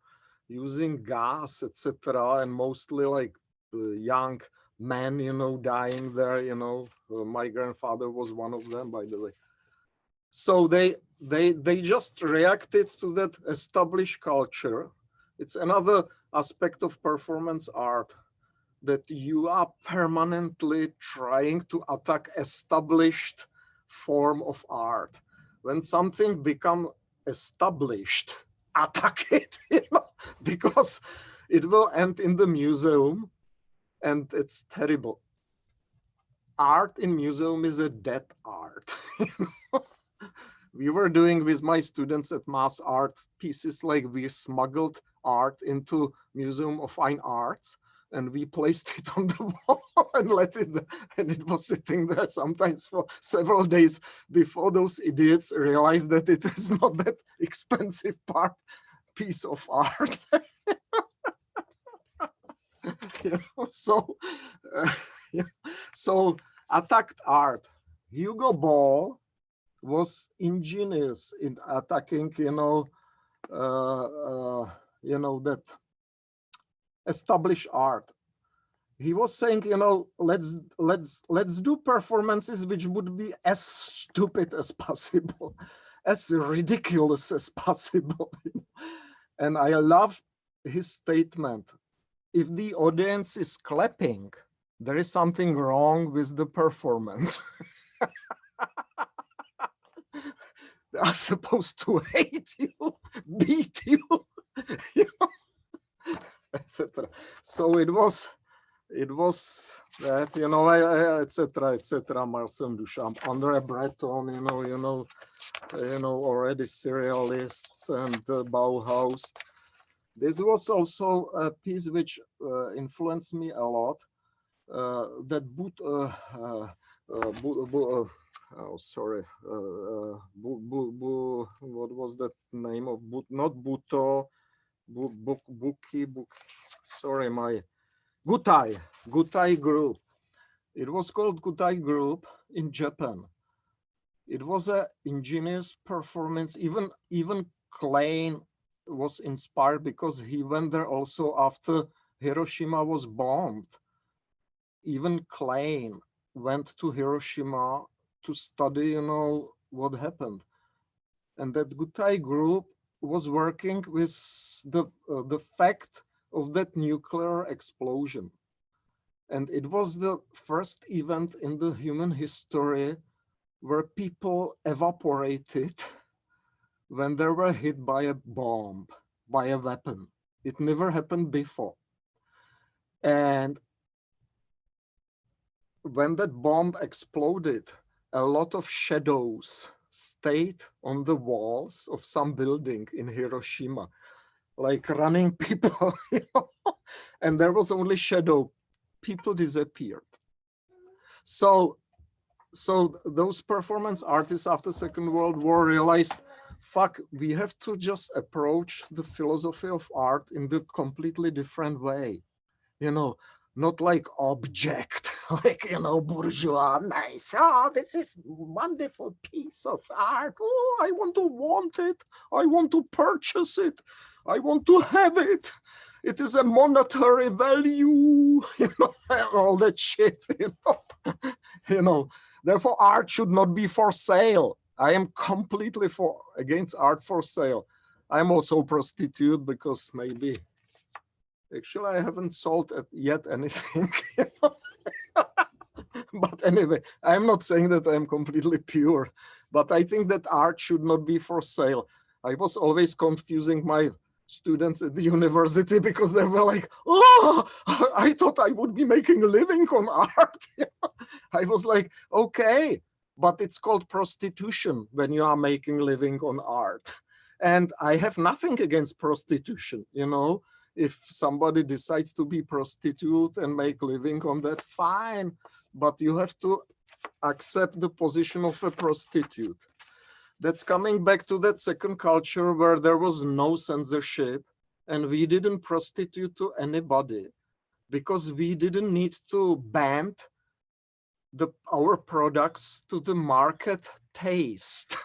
using gas, etc., and mostly like young men, you know, dying there, you know. My grandfather was one of them, by the way. So they just reacted to that established culture. It's another aspect of performance art, that you are permanently trying to attack established form of art. When something becomes established, attack it, you know, because it will end in the museum, and it's terrible. Art in museum is a dead art. You know? We were doing with my students at Mass Art pieces like we smuggled art into Museum of Fine Arts, and we placed it on the wall and let it, and it was sitting there sometimes for several days before those idiots realized that it is not that expensive piece of art. You know, so, yeah. So attacked art. Hugo Ball was ingenious in attacking, you know, that established art. He was saying, you know, let's do performances which would be as stupid as possible, as ridiculous as possible. And I love his statement. If the audience is clapping, there is something wrong with the performance. They are supposed to hate you, beat you. You know? etc. So it was that, you know, etc. Marcel Duchamp, André Breton, you know, already surrealists and Bauhaus. This was also a piece which influenced me a lot. That what was that name of not Buto, Buki, sorry, my Gutai group. It was called Gutai group in Japan. It was an ingenious performance. Even Klein was inspired because he went there also after Hiroshima was bombed. Even Klein went to Hiroshima to study, you know, what happened. And that Gutai group was working with the fact of that nuclear explosion. And it was the first event in the human history where people evaporated when they were hit by a bomb, by a weapon. It never happened before. And when that bomb exploded, a lot of shadows stayed on the walls of some building in Hiroshima, like running people, you know? And there was only shadow. People disappeared. So those performance artists after Second World War realized, fuck, we have to just approach the philosophy of art in the completely different way. You know, not like object, like, you know, bourgeois, nice. Oh, this is wonderful piece of art. Oh, I want it. I want to purchase it. I want to have it. It is a monetary value, you know, all that shit, you know. You know, therefore art should not be for sale. I am completely against art for sale. I'm also a prostitute because maybe, actually I haven't sold yet anything, you know? But anyway, I'm not saying that I'm completely pure, but I think that art should not be for sale. I was always confusing my students at the university because they were like, oh, I thought I would be making a living on art. I was like, okay, but it's called prostitution when you are making a living on art. And I have nothing against prostitution, you know. If somebody decides to be prostitute and make a living on that, fine. But you have to accept the position of a prostitute. That's coming back to that second culture where there was no censorship and we didn't prostitute to anybody because we didn't need to bend our products to the market taste.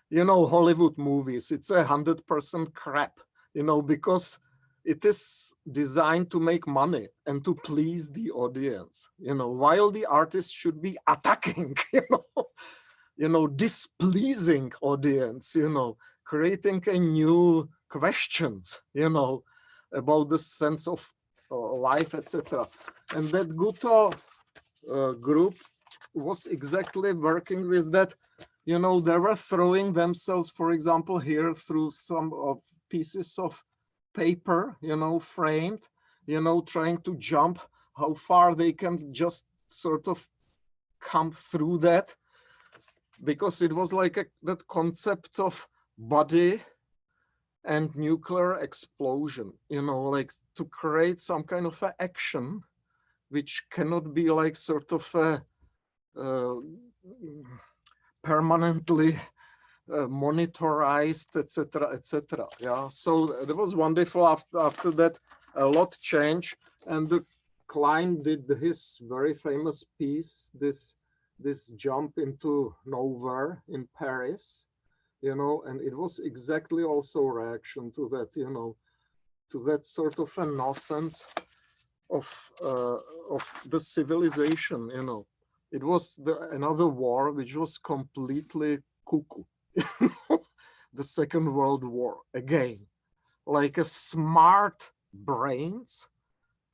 You know, Hollywood movies, it's 100% crap, you know, because it is designed to make money and to please the audience, you know, while the artist should be attacking, you know, displeasing audience, you know, creating a new questions, you know, about the sense of life, etc. And that Guto group was exactly working with that. You know, they were throwing themselves, for example, here through some of pieces of paper, you know, framed, you know, trying to jump how far they can just sort of come through that, because it was like that concept of body and nuclear explosion, you know, like to create some kind of a action which cannot be like sort of a permanently monitorized, etc., etc. Yeah, so it was wonderful. After that, a lot changed, and the Klein did his very famous piece, this jump into nowhere in Paris, you know, and it was exactly also a reaction to that, you know, to that sort of a nonsense of the civilization, you know. It was another war which was completely cuckoo. The Second World War again, like a smart brains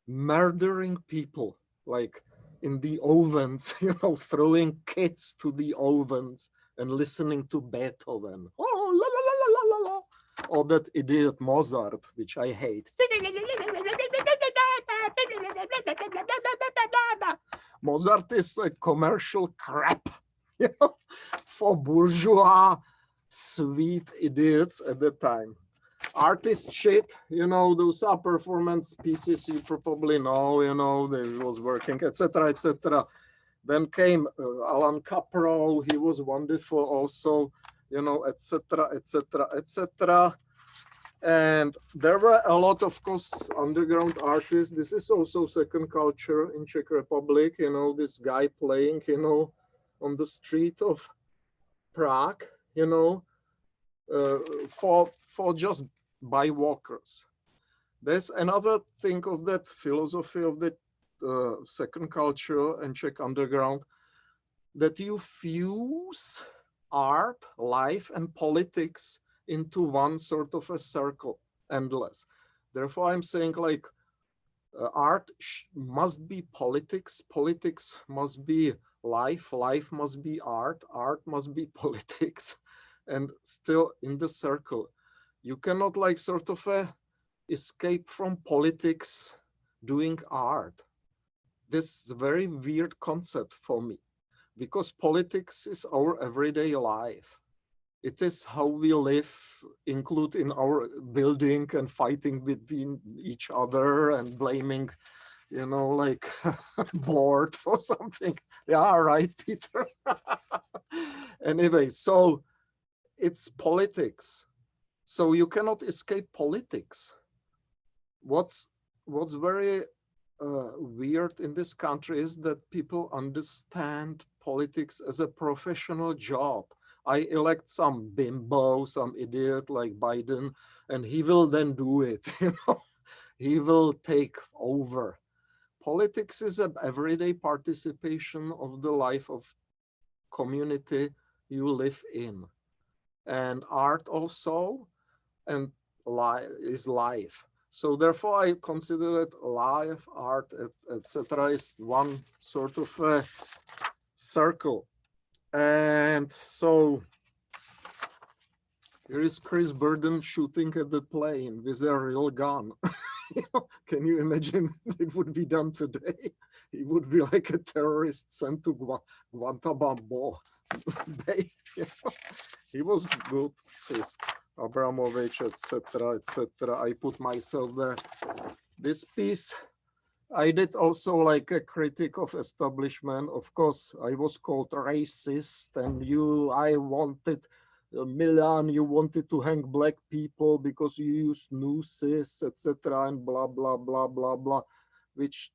murdering people, like in the ovens, you know, throwing kids to the ovens and listening to Beethoven. Oh, la la la la la la la. Or that idiot Mozart, which I hate. Mozart is a commercial crap, you know, for bourgeois, sweet idiots at the time. Artist shit, you know, those are performance pieces you probably know, you know, they was working, etc., etc. Then came Alan Capro, he was wonderful also, you know, etc., etc., etc. And there were a lot, of course, underground artists. This is also second culture in Czech Republic, you know, this guy playing, you know, on the street of Prague, you know, for just bywalkers. There's another thing of that philosophy of the second culture and Czech underground, that you fuse art, life, and politics into one sort of a circle, endless. Therefore, I'm saying like art must be politics, politics must be life, life must be art, art must be politics, and still in the circle. You cannot like sort of escape from politics doing art. This is a very weird concept for me, because politics is our everyday life. It is how we live, include in our building and fighting between each other and blaming, you know, like bored for something. Yeah, right, Peter. Anyway, so it's politics. So you cannot escape politics. What's very weird in this country is that people understand politics as a professional job. I elect some bimbo, some idiot like Biden, and he will then do it. You know, he will take over. Politics is an everyday participation of the life of community you live in, and art also, and is life. So therefore, I consider that life, art, etc., is one sort of a circle. And so here is Chris Burden shooting at the plane with a real gun. You know, can you imagine it would be done today? He would be like a terrorist sent to Guantanamo Bay. You know? He was good, this Abramovich, etc., etc. I put myself there. This piece, I did also like a critic of establishment. Of course, I was called racist, and I wanted, Milan, you wanted to hang black people because you used nooses, etc., and blah, blah, blah, blah, blah, which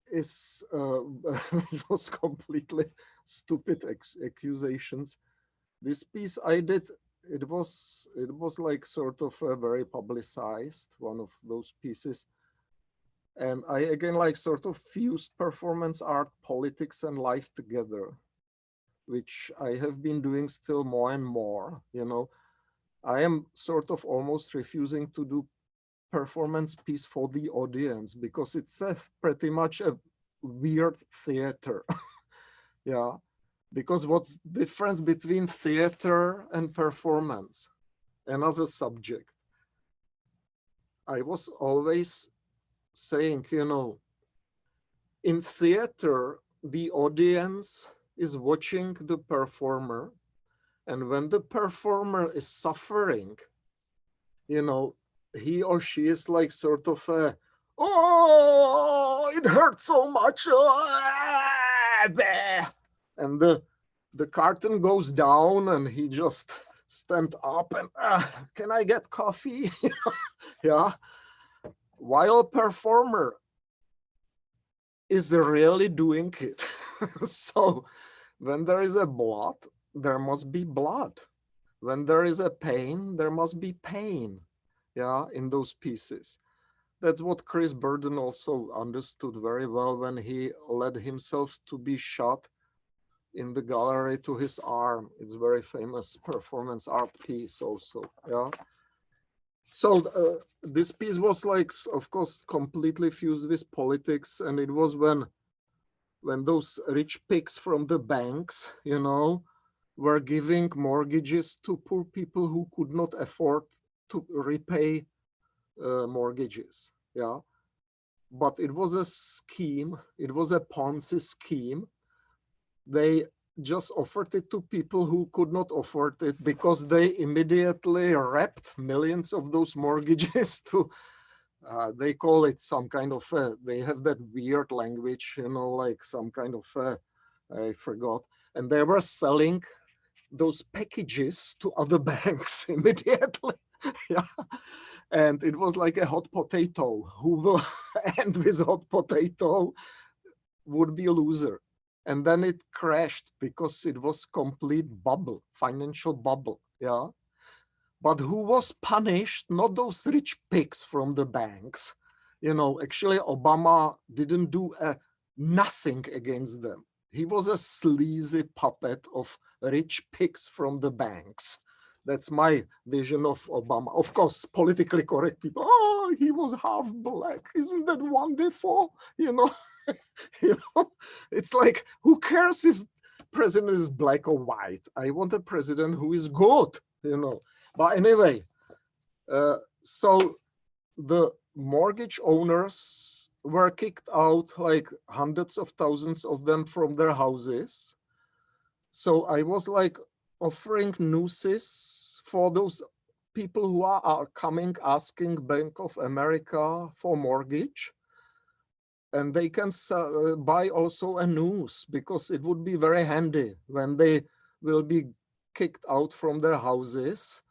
is, it was completely stupid accusations. This piece I did, it was like sort of a very publicized, one of those pieces. And I again like sort of fused performance art, politics, and life together, which I have been doing still more and more. You know, I am sort of almost refusing to do performance piece for the audience because it's pretty much a weird theater. Yeah, because what's the difference between theater and performance? Another subject. I was always saying, you know, in theater, the audience is watching the performer, and when the performer is suffering, you know, he or she is like sort of a, oh, it hurts so much, and the curtain goes down, and he just stand up and can I get coffee? Yeah. While performer is really doing it. So when there is a blood, there must be blood. When there is a pain, there must be pain. Yeah, in those pieces. That's what Chris Burden also understood very well when he led himself to be shot in the gallery to his arm. It's very famous performance art piece also. Yeah. So this piece was like, of course, completely fused with politics, and it was when those rich pigs from the banks, you know, were giving mortgages to poor people who could not afford to repay mortgages. Yeah. but it was a scheme. It was a Ponzi scheme. They just offered it to people who could not afford it because they immediately wrapped millions of those mortgages to, they call it some kind of, they have that weird language, you know, like some kind of, I forgot. And they were selling those packages to other banks immediately. Yeah. And it was like a hot potato. Who will end with hot potato would be a loser. And then it crashed because it was complete bubble, financial bubble. Yeah. But who was punished? Not those rich pigs from the banks. You know, actually Obama didn't do nothing against them. He was a sleazy puppet of rich pigs from the banks. That's my vision of Obama. Of course, politically correct people, oh, he was half black. Isn't that wonderful? You know, you know, it's like, who cares if president is black or white? I want a president who is good, you know. But anyway, so the mortgage owners were kicked out, like hundreds of thousands of them, from their houses. So I was like offering nooses for those people who are coming asking Bank of America for mortgage. And they can buy also a noose, because it would be very handy when they will be kicked out from their houses.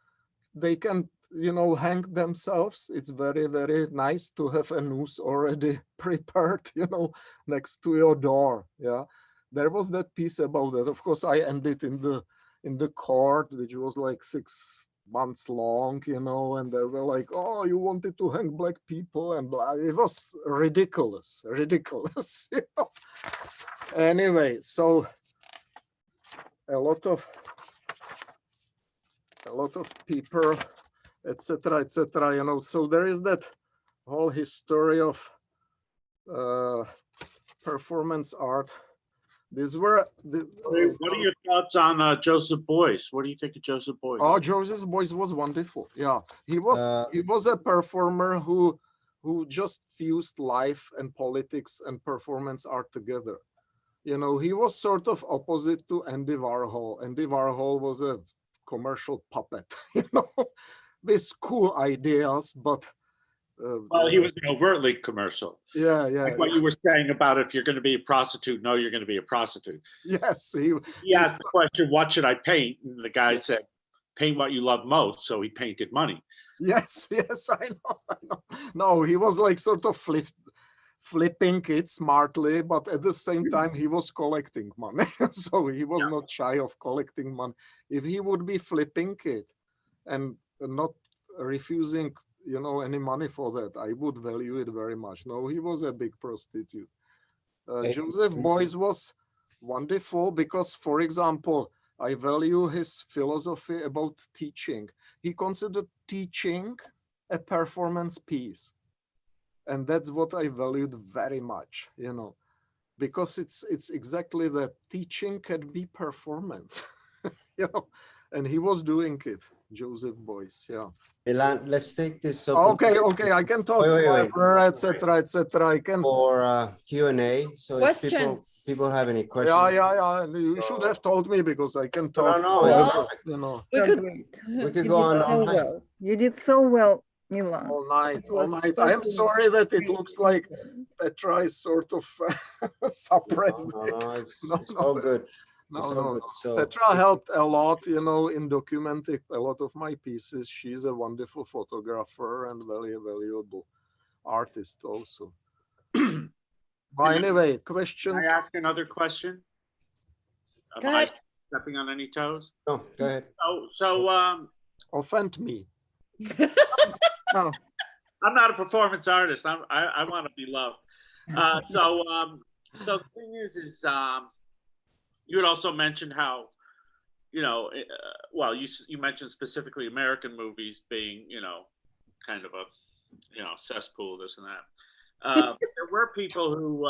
They can, you know, hang themselves. It's very, very nice to have a noose already prepared, you know, next to your door. Yeah, there was that piece about that. Of course, I ended in the court, which was like 6 months long, you know, and they were like, oh, you wanted to hang black people and blah. It was ridiculous, ridiculous. You know? Anyway, so a lot of people, etc., etc., you know. So there is that whole history of performance art. These were what are your thoughts on Joseph Beuys? What do you think of Joseph Beuys? Oh, Joseph Beuys was wonderful. Yeah, he was a performer who just fused life and politics and performance art together. You know, he was sort of opposite to Andy Warhol. Andy Warhol was a commercial puppet, you know, with cool ideas, but well, he was overtly commercial. Yeah, like what you were saying about, if you're going to be a prostitute, no, you're going to be a prostitute. Yes, he asked the question, what should I paint? And the guy said, paint what you love most. So he painted money. Yes, I know. No, he was like sort of flipping it smartly, but at the same time he was collecting money. So he was not shy of collecting money. If he would be flipping it and not refusing, you know, any money for that, I would value it very much. No, he was a big prostitute. Joseph Beuys was wonderful because, for example, I value his philosophy about teaching. He considered teaching a performance piece. And that's what I valued very much, you know, because it's exactly that teaching can be performance, you know, and he was doing it, Joseph Beuys, yeah. Milan, let's take this up. Okay, I can talk forever, etc., etc. I can for Q&A. So questions. if people have any questions. Yeah. You should have told me, because I can talk. No, you know. We could go on all night. Well. You did so well, Milan. All night. I'm sorry that it looks like Petra is sort of suppressed. No, it's all good. No. Petra helped a lot, you know, in documenting a lot of my pieces. She's a wonderful photographer and very valuable artist also. But anyway, questions? Can I ask another question? Go ahead. Stepping on any toes? No, go ahead. So offend me. Oh. I'm not a performance artist. I want to be loved. So the thing is you had also mentioned how, you know, well, you mentioned specifically American movies being, you know, kind of a, you know, cesspool, this and that. There were people who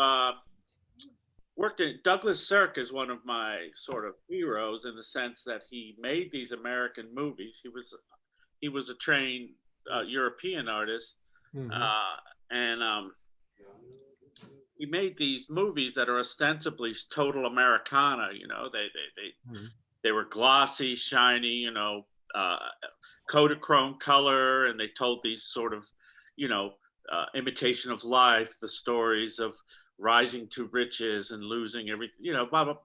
worked in, Douglas Sirk is one of my sort of heroes in the sense that he made these American movies. He was a trained European artist, and he made these movies that are ostensibly total Americana. They were glossy, shiny, Kodachrome color, and they told these sort of, imitation of life, the stories of rising to riches and losing everything,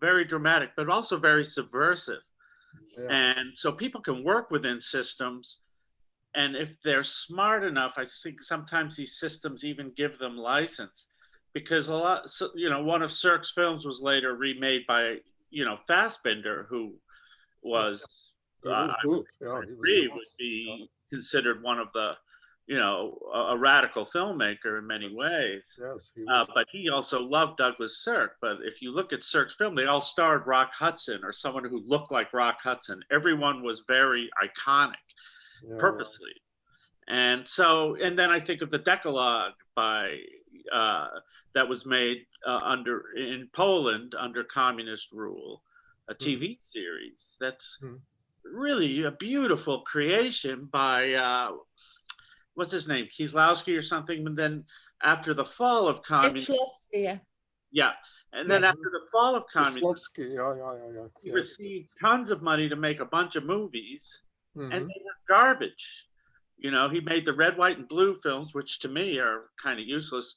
very dramatic, but also very subversive. Yeah. And so people can work within systems. And if they're smart enough, I think sometimes these systems even give them license, because one of Cirque's films was later remade by, Fassbinder, who was, would be considered one of the, a radical filmmaker in many ways. Yes, but he also loved Douglas Sirk. But if you look at Sirk's film, they all starred Rock Hudson or someone who looked like Rock Hudson. Everyone was very iconic. Yeah. Purposely. And then I think of the Decalogue by that was made in Poland under communist rule, a TV series that's really a beautiful creation by what's his name, Kieslowski or something. And then after the fall of communism, yeah. And then after the fall of communism, he received tons of money to make a bunch of movies. And they were garbage. He made the red, white, and blue films, which to me are kind of useless.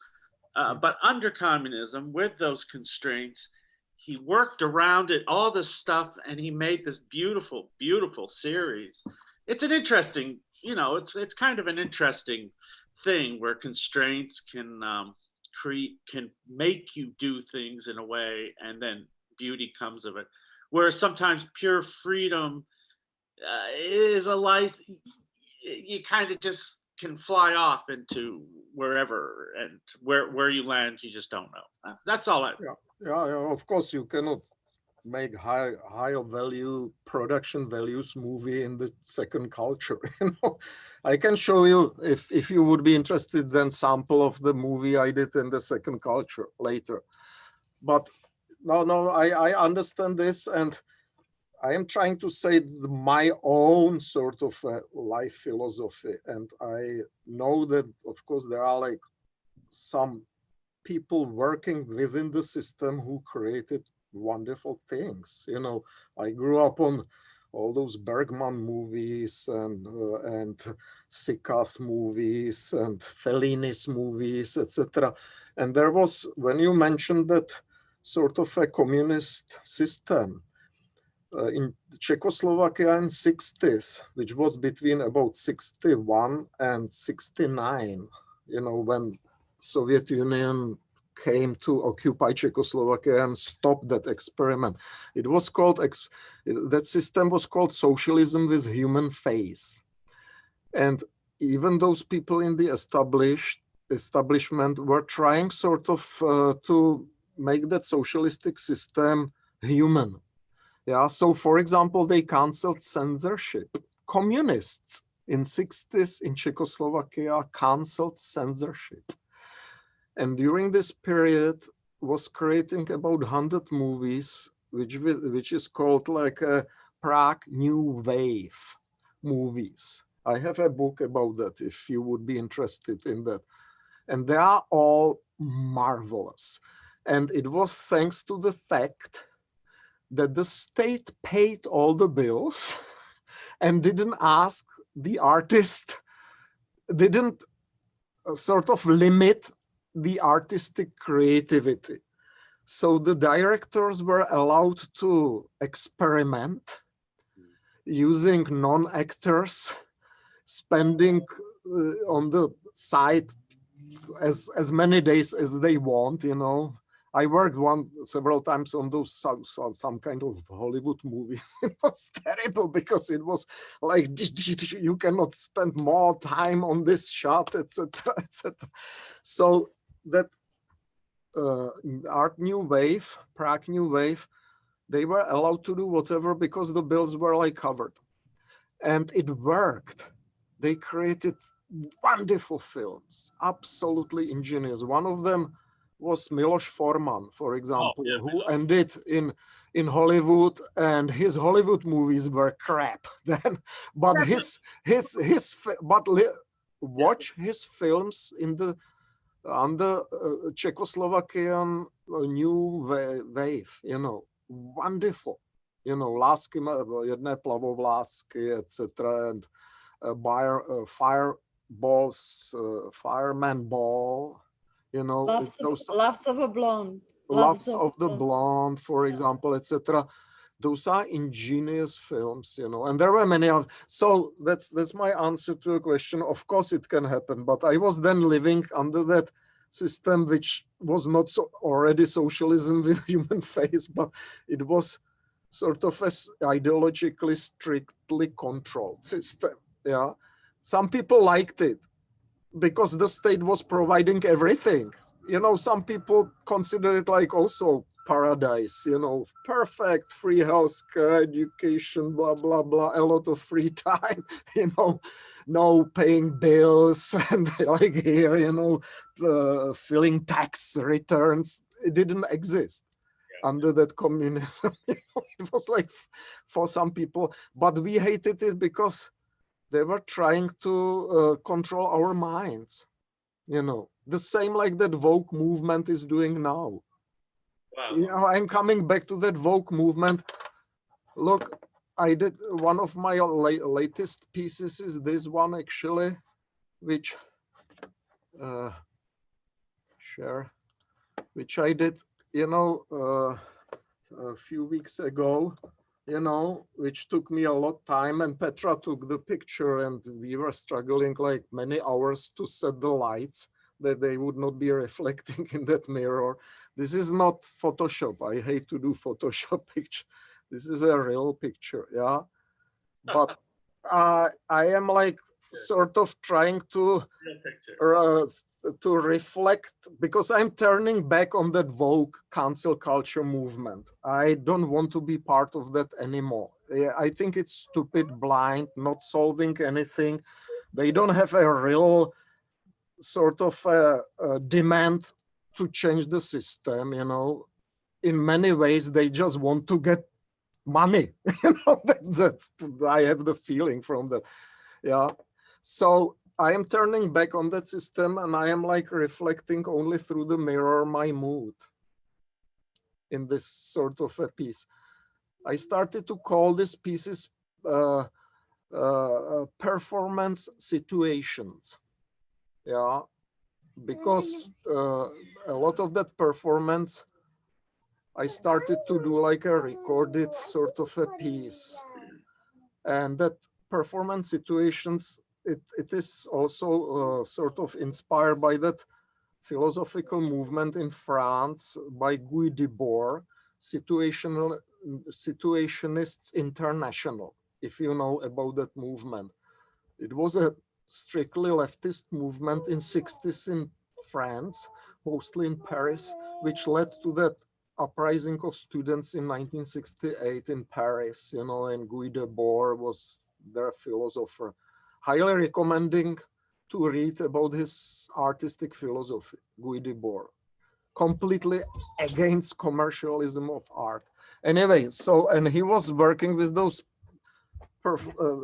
But under communism, with those constraints, he worked around it, all this stuff, and he made this beautiful, beautiful series. It's an interesting, it's kind of an interesting thing where constraints can make you do things in a way, and then beauty comes of it. Whereas sometimes pure freedom is a license. You kind of just can fly off into wherever, and where you land, you just don't know. That's all. Yeah. Of course, you cannot make higher value production values movie in the second culture. I can show you, if you would be interested, then sample of the movie I did in the second culture later. But no, I understand this, and I am trying to say my own sort of life philosophy. And I know that, of course, there are like some people working within the system who created wonderful things. I grew up on all those Bergman movies and Sikas movies and Fellini's movies, etc. And there was, when you mentioned that sort of a communist system, in Czechoslovakia in 60s, which was between about 61 and 69, when Soviet Union came to occupy Czechoslovakia and stop that experiment. It was called, that system was called socialism with human face. And even those people in the establishment were trying sort of to make that socialistic system human. Yeah, so for example, they canceled censorship. Communists in 60s in Czechoslovakia canceled censorship. And during this period was creating about 100 movies, which is called like a Prague New Wave movies. I have a book about that if you would be interested in that. And they are all marvelous. And it was thanks to the fact that the state paid all the bills and didn't ask the artist, didn't sort of limit the artistic creativity. So the directors were allowed to experiment using non-actors, spending on the side as many days as they want, I worked several times on those some kind of Hollywood movies. It was terrible because it was like you cannot spend more time on this shot, etc., etc. So that Art New Wave, Prague New Wave, they were allowed to do whatever because the bills were like covered, and it worked. They created wonderful films, absolutely ingenious. One of them was Miloš Forman, for example, who ended in Hollywood, and his Hollywood movies were crap then. But watch his films in the under Czechoslovakian new wave, you know, wonderful, you know, lásky, jedné plavovlásky, etc. And fireballs, fireman ball, you know, Loves of a blonde. Loves of the Blonde, for example, etc. Those are ingenious films, you know, and there were many of. So that's my answer to a question. Of course, it can happen, but I was then living under that system, which was not so already socialism with human face, but it was sort of as ideologically strictly controlled system. Yeah, some people liked it because the state was providing everything. You know, some people consider it like also paradise, you know, perfect free healthcare, education, blah, blah, blah, a lot of free time, you know, no paying bills and like here, you know, filling tax returns. It didn't exist under that communism. You know, it was like for some people, but we hated it because they were trying to control our minds, you know, the same like that woke movement is doing now. Wow. You know, I'm coming back to that woke movement. Look, I did one of my latest pieces is this one actually, which which I did, you know, a few weeks ago, you know, which took me a lot of time, and Petra took the picture, and we were struggling like many hours to set the lights that they would not be reflecting in that mirror. This is not Photoshop. I hate to do Photoshop picture. This is a real picture, yeah. But I am like sort of trying to reflect, because I'm turning back on that woke cancel culture movement. I don't want to be part of that anymore. I think it's stupid, blind, not solving anything. They don't have a real sort of demand to change the system, you know. In many ways, they just want to get money. You know, that's I have the feeling from that. Yeah. So I am turning back on that system, and I am like reflecting only through the mirror my mood in this sort of a piece. I started to call these pieces performance situations. Yeah, because a lot of that performance, I started to do like a recorded sort of a piece, and that performance situations, it is also sort of inspired by that philosophical movement in France by Guy Debord, Situationists International, if you know about that movement. It was a strictly leftist movement in 60s in France, mostly in Paris, which led to that uprising of students in 1968 in Paris, you know, and Guy Debord was their philosopher. Highly recommending to read about his artistic philosophy, Guy Debord. Completely against commercialism of art. Anyway, so, and he was working with those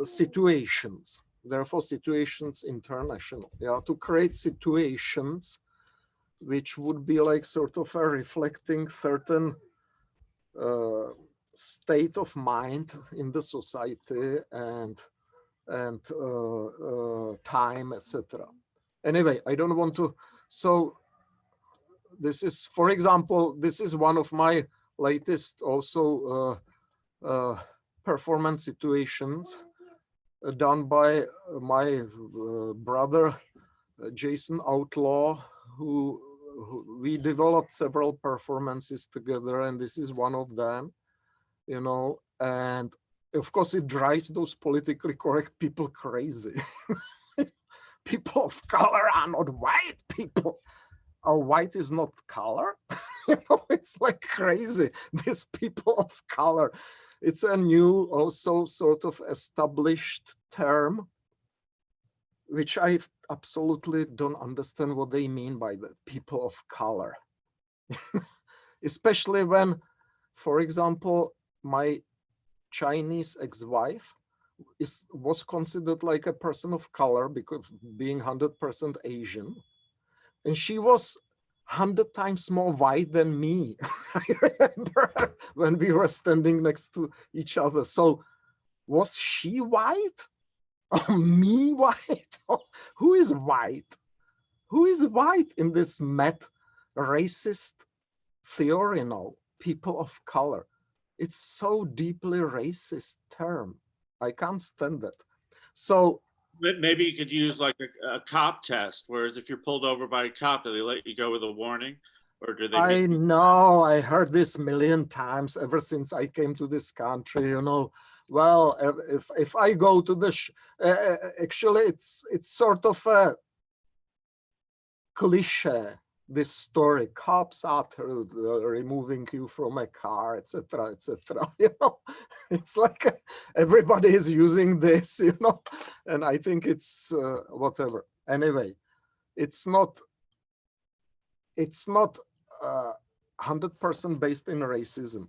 situations, therefore situations international, yeah, to create situations which would be like sort of a reflecting certain state of mind in the society and time, etc. Anyway, I don't want to. So this is, for example, this is one of my latest also performance situations done by my brother Jason Outlaw, who we developed several performances together, and this is one of them, you know, and of course it drives those politically correct people crazy. People of color are not white people. White is not color. You know, it's like crazy, these people of color. It's a new, also sort of established term, which I absolutely don't understand what they mean by the people of color. Especially when, for example, my Chinese ex-wife was considered like a person of color because being 100% Asian. and she was 100 times more white than me. I remember when we were standing next to each other. So was she white or me white? Who is white? Who is white in this mad racist theory now? People of color. It's so deeply racist term. I can't stand that. So maybe you could use like a cop test, whereas if you're pulled over by a cop, do they let you go with a warning? Or do they? I know, I heard this 1,000,000 times ever since I came to this country, you know. Well, if I go to the, actually it's sort of a cliche, this story, cops are removing you from a car, etc., etc. You know, it's like everybody is using this, you know, and I think it's whatever. Anyway, it's not 100% based in racism,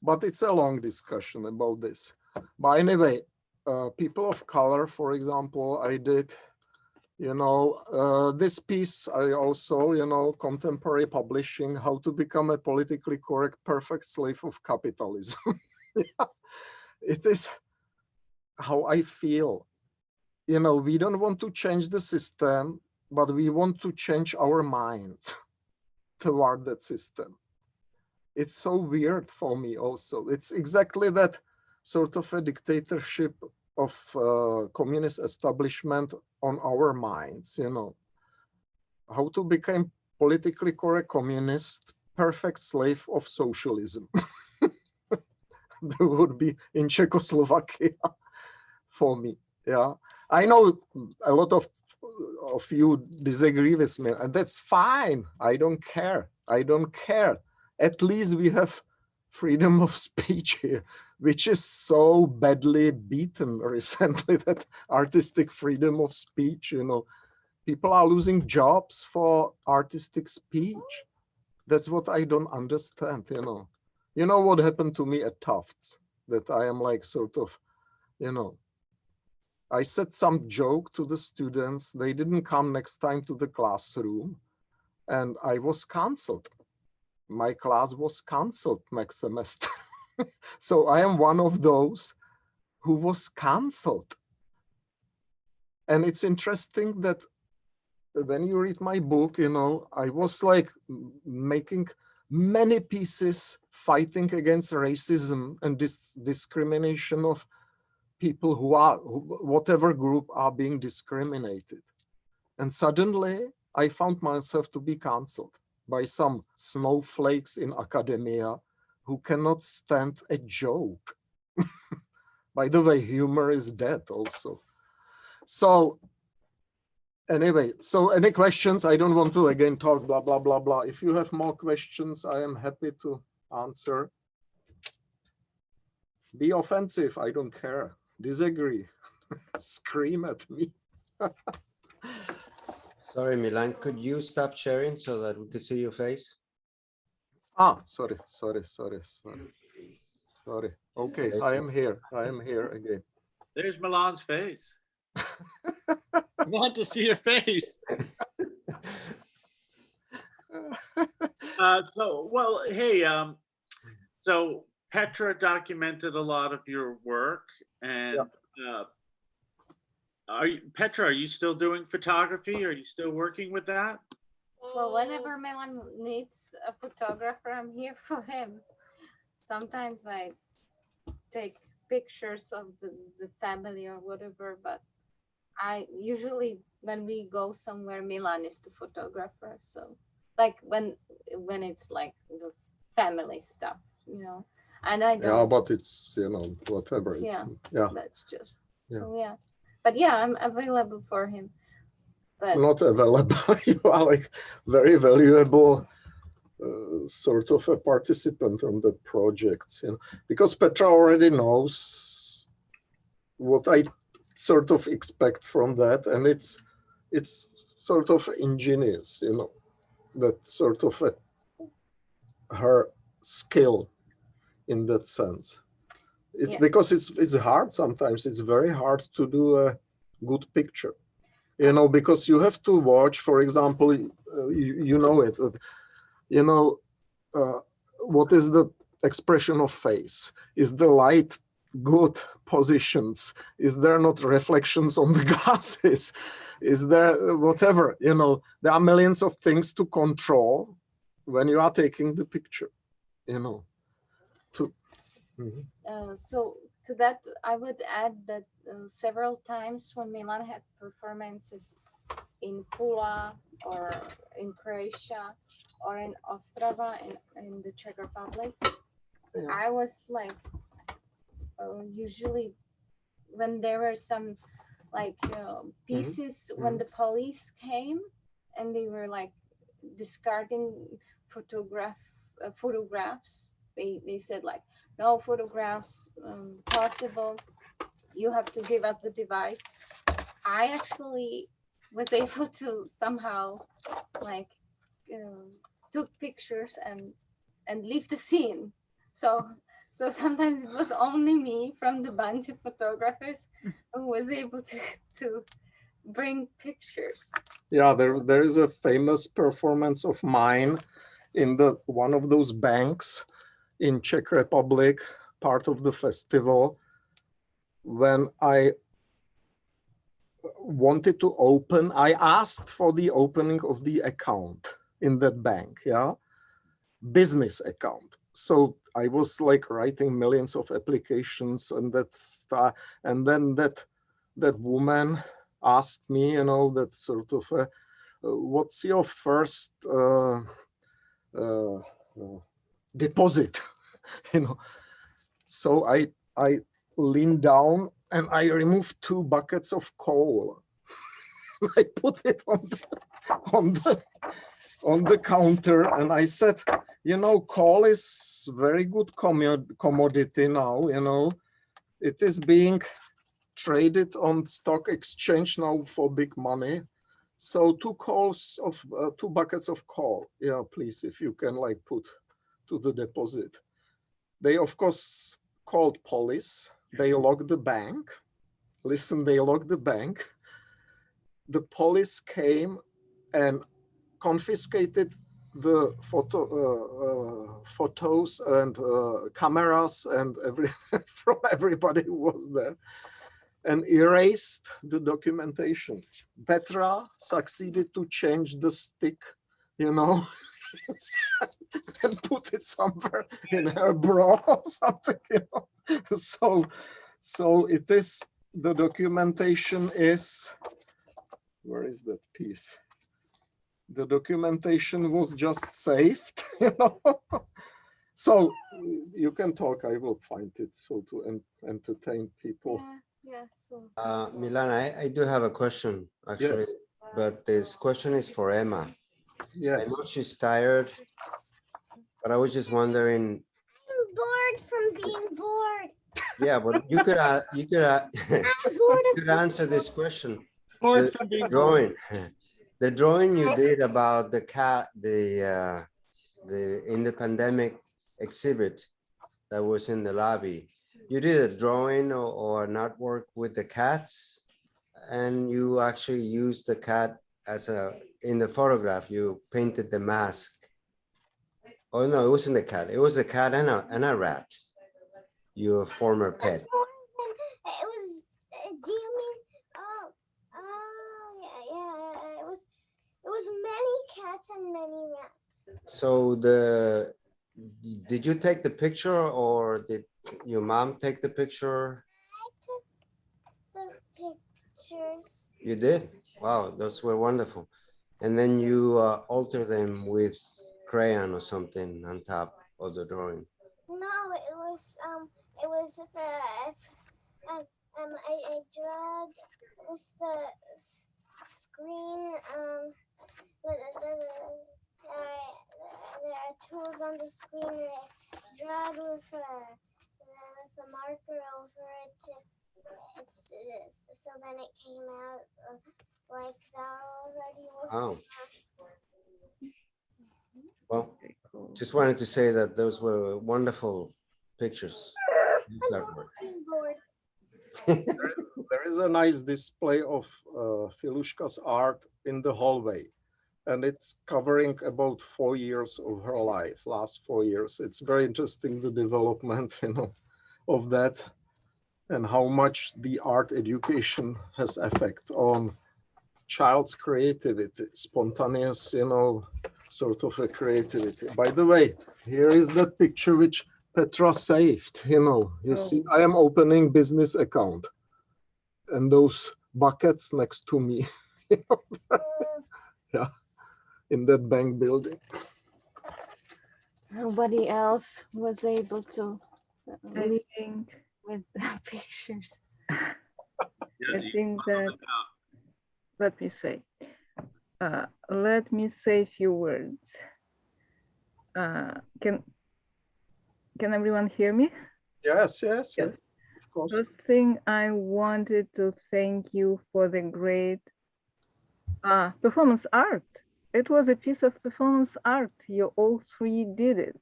but it's a long discussion about this. But anyway, people of color, for example, I did, you know, this piece, I also, you know, contemporary publishing, how to become a politically correct, perfect slave of capitalism. Yeah. It is how I feel. You know, we don't want to change the system, but we want to change our minds toward that system. It's so weird for me also. It's exactly that sort of a dictatorship of communist establishment on our minds, you know. How to become politically correct communist, perfect slave of socialism. That would be in Czechoslovakia for me, yeah. I know a lot of you disagree with me, and that's fine. I don't care. I don't care. At least we have freedom of speech here, which is so badly beaten recently, that artistic freedom of speech, you know. People are losing jobs for artistic speech. That's what I don't understand, you know. You know what happened to me at Tufts? That I am like sort of, you know, I said some joke to the students. They didn't come next time to the classroom, and I was canceled. My class was canceled next semester. So I am one of those who was canceled. And it's interesting that when you read my book, you know, I was like making many pieces fighting against racism and this discrimination of people who are, whatever group, are being discriminated. And suddenly I found myself to be canceled by some snowflakes in academia who cannot stand a joke. By the way, humor is dead also. So anyway, so any questions? I don't want to again talk blah, blah, blah, blah. If you have more questions, I am happy to answer. Be offensive, I don't care. Disagree, scream at me. Sorry, Milan, could you stop sharing so that we could see your face? Ah, sorry. Okay, I am here again. There's Milan's face. I want to see your face. Well, hey, so Petra documented a lot of your work, and Petra, are you still doing photography? Are you still working with that? Well, whenever Milan needs a photographer, I'm here for him. Sometimes I take pictures of the family or whatever, but I usually, when we go somewhere, Milan is the photographer. So like when it's like the family stuff, you know, and I don't. Yeah, but it's, you know, whatever. It's, That's just, so yeah. But yeah, I'm available for him. But not available. You are like very valuable sort of a participant on the project, you know, because Petra already knows what I sort of expect from that, and it's sort of ingenious, you know, that sort of her skill in that sense. It's because it's hard sometimes. It's very hard to do a good picture, you know, because you have to watch, for example, you know it. You know, what is the expression of face? Is the light good positions? Is there not reflections on the glasses? Is there whatever, you know, there are millions of things to control when you are taking the picture, you know. So to that, I would add that several times when Milan had performances in Pula or in Croatia or in Ostrava in the Czech Republic, I was like, usually when there were some like pieces when the police came and they were like discarding photographs, they said like, no photographs possible, you have to give us the device. I actually was able to somehow like took pictures and leave the scene. So sometimes it was only me from the bunch of photographers who was able to bring pictures. Yeah, there is a famous performance of mine in one of those banks in Czech Republic, part of the festival, when I wanted to open, I asked for the opening of the account in that bank, yeah, business account. So I was like writing millions of applications and that stuff, and then that woman asked me, you know, that sort of, what's your first deposit, you know? So I leaned down and I removed 2 buckets of coal. I put it on the counter and I said, you know, coal is very good commodity now, you know. It is being traded on stock exchange now for big money. So 2 buckets of coal, yeah, please, if you can like put to the deposit. They of course called police. They locked the bank. Listen, they locked the bank. The police came and confiscated the photos and cameras and from everybody who was there, and erased the documentation. Petra succeeded to change the stick, you know, and put it somewhere in her bra or something, you know. So it is, the documentation is, where is that piece? The documentation was just saved, you know. So you can talk, I will find it, so to entertain people. Yeah, so. Milan, I do have a question, actually, yes. But this question is for Emma. Yes. I know she's tired, but I was just wondering. I'm bored from being bored. Yeah, but you could answer this question. The drawing, the drawing you did about the cat, in the pandemic exhibit that was in the lobby. You did a drawing or an artwork with the cats, and you actually used the cat as in the photograph, you painted the mask. Oh no, it wasn't the cat. It was a cat and a rat. Your former pet. It was, do you mean, yeah, it was many cats and many rats. So did you take the picture or did your mom take the picture? I took the pictures. You did? Wow, those were wonderful. And then you alter them with crayon or something on top of the drawing. No, it was I drew with the screen. There are tools on the screen. I drew with a marker over it. So then it came out like that already. Oh. Well, just wanted to say that those were wonderful pictures. There is a nice display of Filushka's art in the hallway. and it's covering about 4 years of her life, last 4 years. It's very interesting, the development, of that, and how much the art education has effect on child's creativity, spontaneous, sort of a creativity. By the way, here is that picture which Petra saved, you see, I am opening business account and those buckets next to me, yeah, in that bank building. Nobody else was able to I leave think, with the pictures. Yeah, I think that, yeah. let me say a few words. Can everyone hear me? Yes. Of course. First thing, I wanted to thank you for the great performance art. It was a piece of performance art. You all three did it.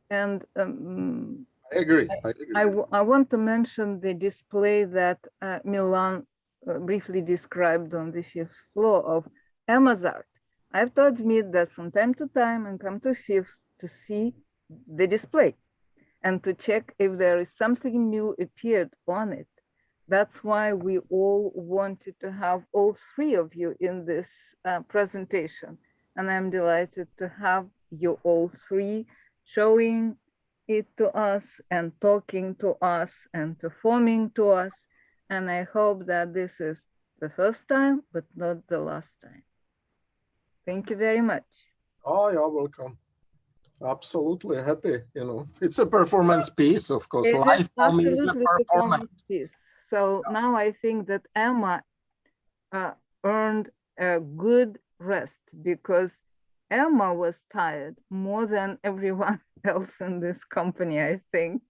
And I agree. I want to mention the display that Milan briefly described on the 5th floor of Emma's art. I've to admit that from time to time I come to 5th to see the display and to check if there is something new appeared on it. That's why we all wanted to have all three of you in this presentation. And I'm delighted to have you all three showing it to us and talking to us and performing to us. And I hope that this is the first time, but not the last time. Thank you very much. Oh, you're welcome. Absolutely happy, It's a performance piece, of course. Life for me is a performance piece. So now I think that Emma earned a good rest because Emma was tired more than everyone else in this company, I think.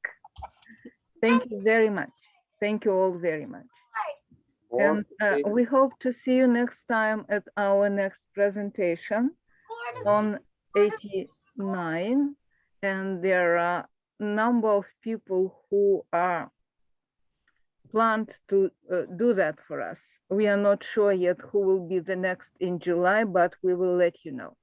Thank you very much. Thank you all very much. And we hope to see you next time at our next presentation on 89. And there are a number of people who are planned to do that for us. We are not sure yet who will be the next in July, but we will let you know.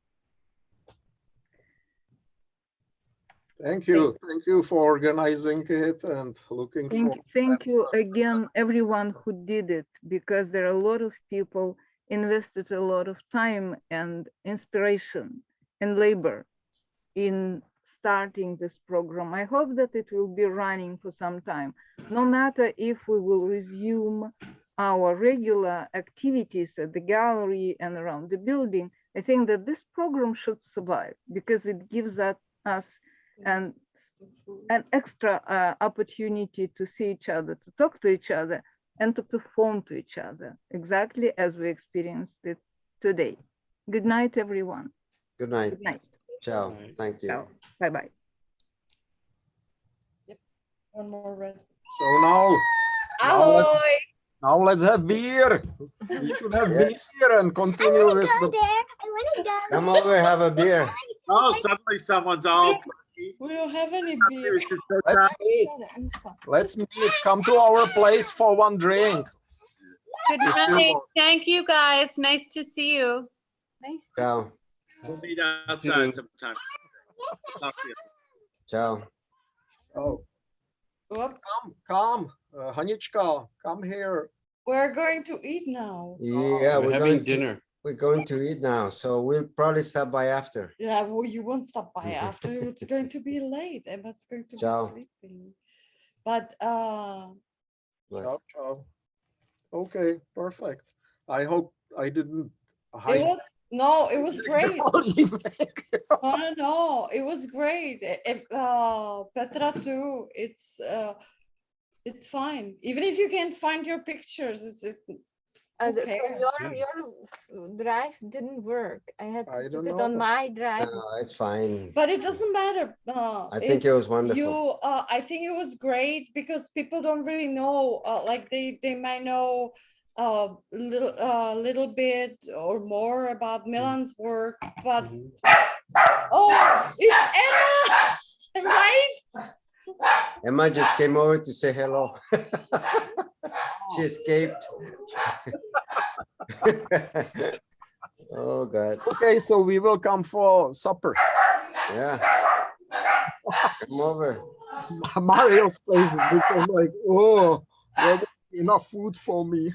Thank you. Thank you for organizing it and looking forward. Thank you again, everyone who did it, because there are a lot of people invested a lot of time and inspiration and labor in starting this program. I hope that it will be running for some time, no matter if we will resume our regular activities at the gallery and around the building. I think that this program should survive because it gives us an extra opportunity to see each other, to talk to each other, and to perform to each other, exactly as we experienced it today. Good night, everyone. Good night. Good night. Ciao. Thank you. Ciao. Bye-bye. Yep. One more red. So now let's have beer. We should have beer and continue with the... Come over, have a beer. Oh, suddenly someone's all... We don't have any beer. Let's meet. Come to our place for one drink. Good night. Thank you, guys. Nice to see you. Nice. Ciao. We'll meet outside sometime. Ciao. Oh. Whoops. Come. Hanichka, come here. We're going to eat now. Yeah, we're having dinner. We're going to eat now, so we'll probably stop by after. Yeah, well, you won't stop by after. It's going to be late. Emma's going to Ciao. be sleeping. But Ciao, ciao. Okay, perfect. I hope I didn't hide. It was great. No, it was great. If Petra too, it's fine. Even if you can't find your pictures, it's your drive didn't work. I had to put it on my drive. No, it's fine. But it doesn't matter. I think it was wonderful. I think it was great because people don't really know. Like they might know little bit or more about Milan's work, but oh, it's Emma, right? Emma just came over to say hello. She escaped. Oh God. Okay, so we will come for supper. Yeah. Come over. Mario's face became like, oh, well, enough food for me.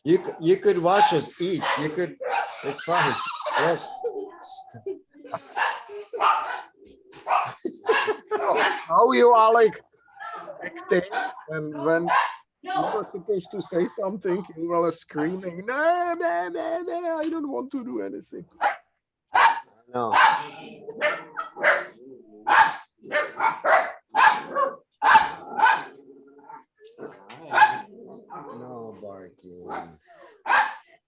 You could watch us eat. You could. It's fine. Yes. How you are like acting, and when you were supposed to say something, you were screaming, no, no, no, no, I don't want to do anything. No. No barking.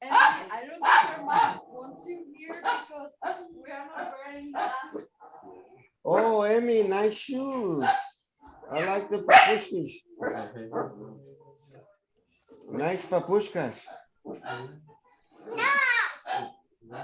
Emily, I don't think your mom wants you here because we are not wearing masks. Oh, Emmy, nice shoes. I like the papushkas. Nice papushkas. No.